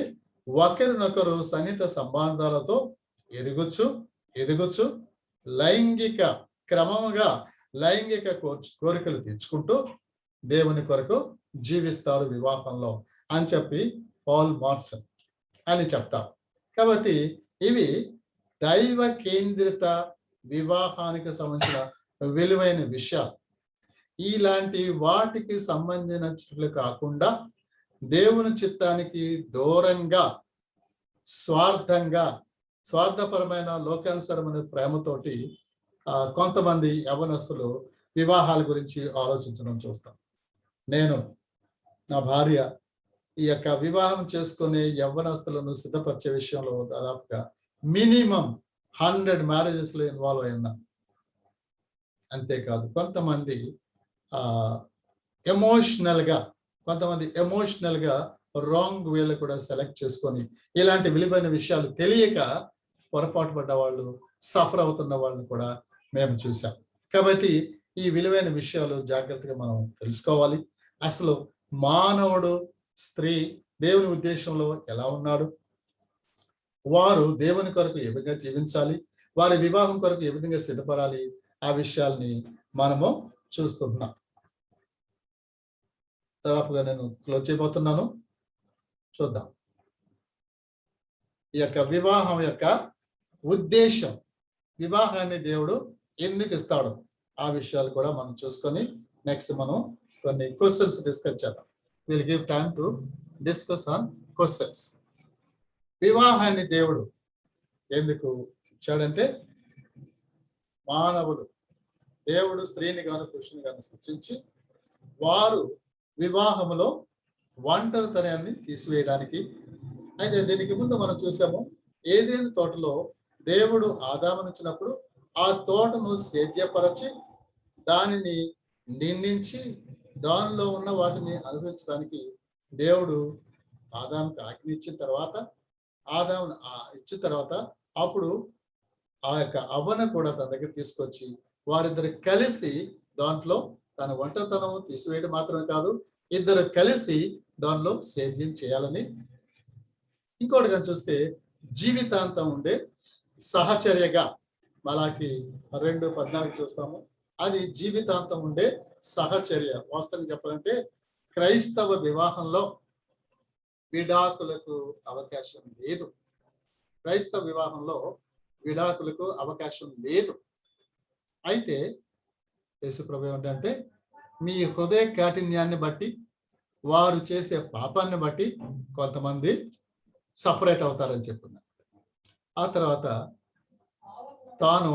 ఒకరినొకరు సన్నిహిత సంబంధాలతో ఎదుగుచు క్రమముగా లైంగిక కోరికలు తీర్చుకుంటూ దేవుని కొరకు జీవిస్తారు వివాహంలో అని చెప్పి పాల్ మార్ట్సన్ అని చెప్తారు. కాబట్టి ఇవి దైవ కేంద్రిత వివాహానికి సంబంధించిన విలువైన విషయాలు. ఇలాంటి వాటికి సంబంధించినట్లు కాకుండా దేవుని చిత్తానికి దూరంగా స్వార్థపరమైన లోకానుసరమైన ప్రేమతోటి కొంతమంది యవ్వనస్తులు వివాహాల గురించి ఆలోచించడం చూస్తాం. నేను, నా భార్య ఈ యొక్క వివాహం చేసుకునే యవ్వనస్తులను సిద్ధపరిచే విషయంలో దాదాపుగా మినిమం 100 మ్యారేజెస్లో ఇన్వాల్వ్ అయి ఉన్నాం. అంతేకాదు కొంతమంది ఎమోషనల్ గా రాంగ్ వేలో కూడా సెలెక్ట్ చేసుకొని ఇలాంటి విలువైన విషయాలు తెలియక పొరపాటు పడ్డ వాళ్ళు, సఫర్ అవుతున్న వాళ్ళని కూడా మేము చూసాం. కాబట్టి ఈ విలువైన విషయాలు జాగ్రత్తగా మనం తెలుసుకోవాలి. అసలు మానవుడు, స్త్రీ దేవుని ఉద్దేశంలో ఎలా ఉన్నాడు, వారు దేవుని కొరకు ఏ విధంగా జీవించాలి, వారి వివాహం కొరకు ఏ విధంగా సిద్ధపడాలి, ఆ విషయాల్ని మనము చూస్తున్నాం. దాదాపుగా నేను క్లోజ్ చేయబోతున్నాను. చూద్దాం ఈ యొక్క వివాహం యొక్క ఉద్దేశం, వివాహాన్ని దేవుడు ఎందుకు ఇస్తాడు, ఆ విషయాలు కూడా మనం చూసుకొని నెక్స్ట్ మనం కొన్ని క్వశ్చన్స్ డిస్కస్ చేద్దాం. Will give time to discuss on questions. వివాహాన్ని దేవుడు ఎందుకు ఇచ్చాడంటే దేవుడు స్త్రీని గాను పురుషుని గాను సృష్టించి వారు వివాహంలో ఒంటరితనాన్ని తీసివేయడానికి. అయితే దీనికి ముందు మనం చూసాము, ఏదైనా తోటలో దేవుడు ఆదామునిచ్చినప్పుడు ఆ తోటను సేద్యపరచి దానిని నిందించి దానిలో ఉన్న వాటిని అనుభవించడానికి దేవుడు ఆదాముకి ఆజ్ఞ ఇచ్చిన తర్వాత ఇచ్చిన తర్వాత అప్పుడు ఆ యొక్క అవ్వను కూడా తన దగ్గర తీసుకొచ్చి వారిద్దరు కలిసి దాంట్లో తన ఒంటరితనం తీసివేయడం మాత్రమే కాదు, ఇద్దరు కలిసి దానిలో సేద్యం చేయాలని. ఇంకోటి కానీ చూస్తే జీవితాంతం ఉండే సహచర్యగా మలాకి 2:14 చూస్తాము. అది జీవితాంతం ఉండే సహచర్య. వాస్తవంగా చెప్పాలంటే క్రైస్తవ వివాహంలో విడాకులకు అవకాశం లేదు. క్రైస్తవ వివాహంలో విడాకులకు అవకాశం లేదు. అయితే యేసుప్రభు ఏమంటే మీ హృదయ కాఠిన్యాన్ని బట్టి వారు చేసే పాపాన్ని బట్టి కొంతమంది సపరేట్ అవుతారని చెప్తున్నారు. ఆ తర్వాత తాను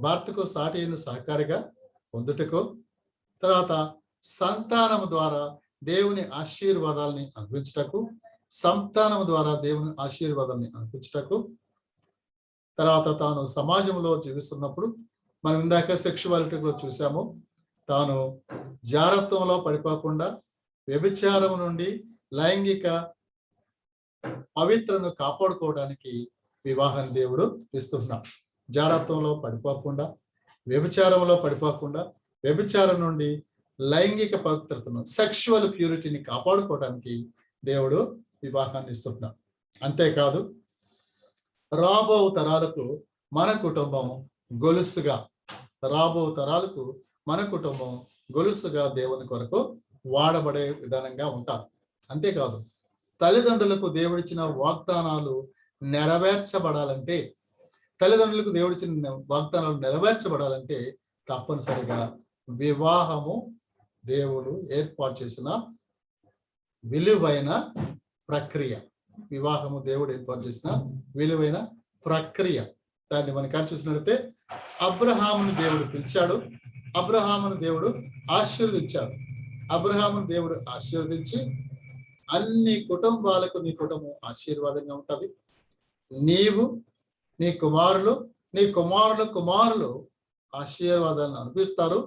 భర్తకు సాటి అయిన సహకారిగా పొందుటకు, తర్వాత సంతానము ద్వారా దేవుని ఆశీర్వాదాలని అనిపించుటకు, సంతానము ద్వారా దేవుని ఆశీర్వాదాన్ని అనిపించుటకు, తర్వాత తాను సమాజంలో జీవిస్తున్నప్పుడు మనం ఇందాక సెక్షువాలిటీలో చూసాము, తాను జారత్వంలో పడిపోకుండా వ్యభిచారం నుండి లైంగిక పవిత్రను కాపాడుకోవడానికి వివాహాన్ని దేవుడు ఇస్తున్నాడు. జారత్వంలో పడిపోకుండా, వ్యభిచారంలో పడిపోకుండా, వ్యభిచారం నుండి లైంగిక పవిత్రతను, సెక్షువల్ ప్యూరిటీని కాపాడుకోవడానికి దేవుడు వివాహాన్ని ఇస్తున్నాడు. అంతేకాదు రాబో తరాలకు మన కుటుంబం గొలుసుగా, రాబో తరాలకు మన కుటుంబం గొలుసుగా దేవుని కొరకు వాడబడే విధానంగా ఉంటారు. అంతేకాదు తల్లిదండ్రులకు దేవుడిచ్చిన వాగ్దానాలు నెరవేర్చబడాలంటే, తల్లిదండ్రులకు దేవుడిచ్చిన వాగ్దానాలు నెరవేర్చబడాలంటే తప్పనిసరిగా వివాహము దేవుడు ఏర్పాటు చేసిన విలువైన ప్రక్రియ. వివాహము దేవుడు ఏర్పాటు చేసిన విలువైన ప్రక్రియ. దాన్ని మనం చూసినట్లయితే అబ్రహామును దేవుడు పిలిచాడు, అబ్రహామును దేవుడు ఆశీర్వదించాడు. అబ్రహామును దేవుడు ఆశీర్వదించి అన్ని కుటుంబాలకు నీ కుటుంబం ఆశీర్వాదంగా ఉంటుంది, నీవు నీ కుమారులు నీ కుమారుల కుమారులు ఆశీర్వాదాలను అనిపిస్తారు,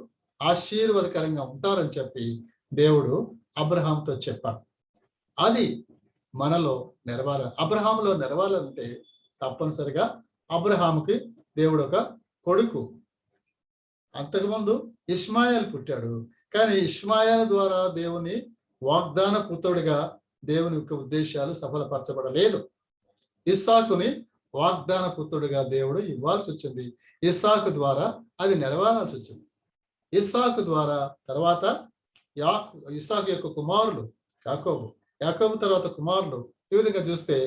ఆశీర్వాదకరంగా ఉంటారని చెప్పి దేవుడు అబ్రహాంతో చెప్పాడు. అది మనలో నెరవేరాలి. అబ్రహాములో నెరవేరాలంటే తప్పనిసరిగా అబ్రహాముకి దేవుడు ఒక కొడుకు. అంతకుముందు ఇష్మాయేల్ పుట్టాడు, కానీ ఇష్మాయేల్ ద్వారా దేవుని వాగ్దాన పుత్రుడిగా దేవుని యొక్క ఉద్దేశాలు సఫలపరచబడలేదు. ఇస్సాకుని వాగ్దాన పుత్రుడిగా దేవుడు ఇవ్వాల్సి వచ్చింది. ఇస్సాకు ద్వారా అది నెరవేరాల్సి వచ్చింది. ఇస్సాకు ద్వారా తర్వాత ఇస్సాకు యొక్క కుమారులు యాకోబు, యాకోబు తర్వాత కుమారులు. ఈ విధంగా చూస్తే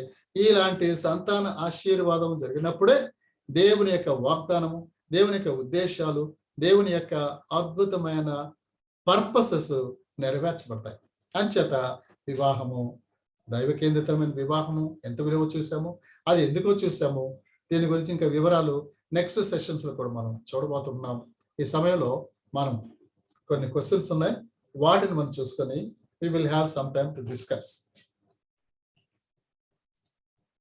ఇలాంటి సంతాన ఆశీర్వాదం జరిగినప్పుడే దేవుని యొక్క వాగ్దానము, దేవుని యొక్క ఉద్దేశాలు, దేవుని యొక్క అద్భుతమైన పర్పసెస్ నెరవేర్చబడతాయి. అంచేత వివాహము దైవ కేంద్రితమైన వివాహము ఎంత విలువ చూసాము, అది ఎందుకో చూసాము. దీని గురించి ఇంకా వివరాలు నెక్స్ట్ సెషన్స్ లో కూడా మనం చూడబోతున్నాం. ఈ సమయంలో మనం కొన్ని క్వశ్చన్స్ ఉన్నాయి, వాటిని మనం చూసుకొని we will have some time to discuss.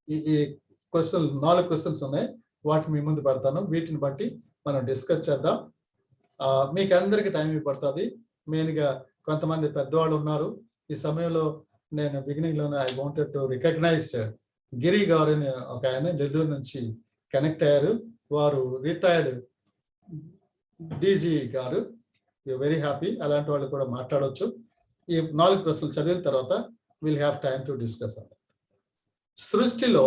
ఈ క్వశ్చన్ 4 క్వశ్చన్స్ ఉన్నాయి, వాటిని మీ ముందు పెడతాను. వీటిని బట్టి మనం డిస్కస్ చేద్దాం. మీకు అందరికి టైం పడుతుంది. మెయిన్గా కొంతమంది పెద్దవాళ్ళు ఉన్నారు. ఈ సమయంలో నేను బిగినింగ్ లోనే ఐ వాంటెడ్ టు రికగ్నైజ్ గిరి గారు అని ఒక ఆయన నెల్లూరు నుంచి కనెక్ట్ అయ్యారు. వారు రిటైర్డ్ డీజీ గారు. Very happy. అలాంటి వాళ్ళు కూడా మాట్లాడవచ్చు. ఈ 4 ప్రశ్నలు చదివిన తర్వాత will have time to discuss. సృష్టిలో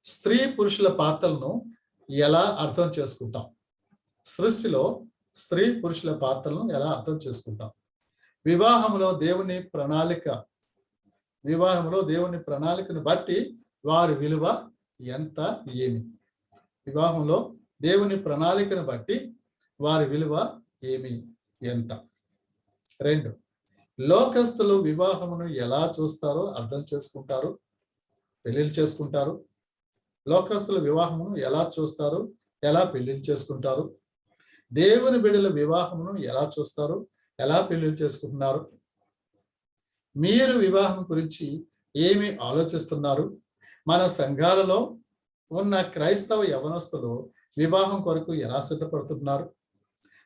స్త్రీ పురుషుల పాత్రలను ఎలా అర్థం చేసుకుంటాం? సృష్టిలో స్త్రీ పురుషుల పాత్రలను ఎలా అర్థం చేసుకుంటాం? వివాహంలో దేవుని ప్రణాళికను బట్టి వారి విలువ ఎంత, ఏమి? వివాహంలో దేవుని ప్రణాళికను బట్టి వారి విలువ ఏమి, ఎంత? 2, లోకస్తులు వివాహమును ఎలా చూస్తారో అర్థం చేసుకుంటారు, పెళ్లిళ్ళు చేసుకుంటారు. లోకస్తుల వివాహమును ఎలా చూస్తారు, ఎలా పెళ్లిళ్ళు చేసుకుంటారు? దేవుని బిడ్డల వివాహమును ఎలా చూస్తారు, ఎలా పెళ్లిళ్ళు చేసుకుంటున్నారు? మీరు వివాహం గురించి ఏమి ఆలోచిస్తున్నారు? మన సంఘాలలో ఉన్న క్రైస్తవ యవనస్తులు వివాహం కొరకు ఎలా సిద్ధపడుతున్నారు?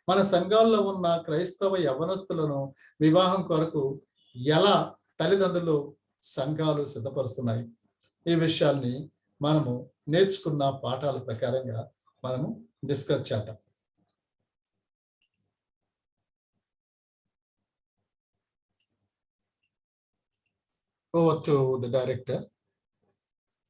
మన సంఘాల్లో ఉన్న క్రైస్తవ యవనస్తులను వివాహం కొరకు ఎలా తల్లిదండ్రులు, సంఘాలు సిద్ధపరుస్తున్నాయి? ఈ విషయాల్ని మనము నేర్చుకున్న పాఠాల ప్రకారంగా మనము డిస్కస్ చేద్దాం. Over to the director.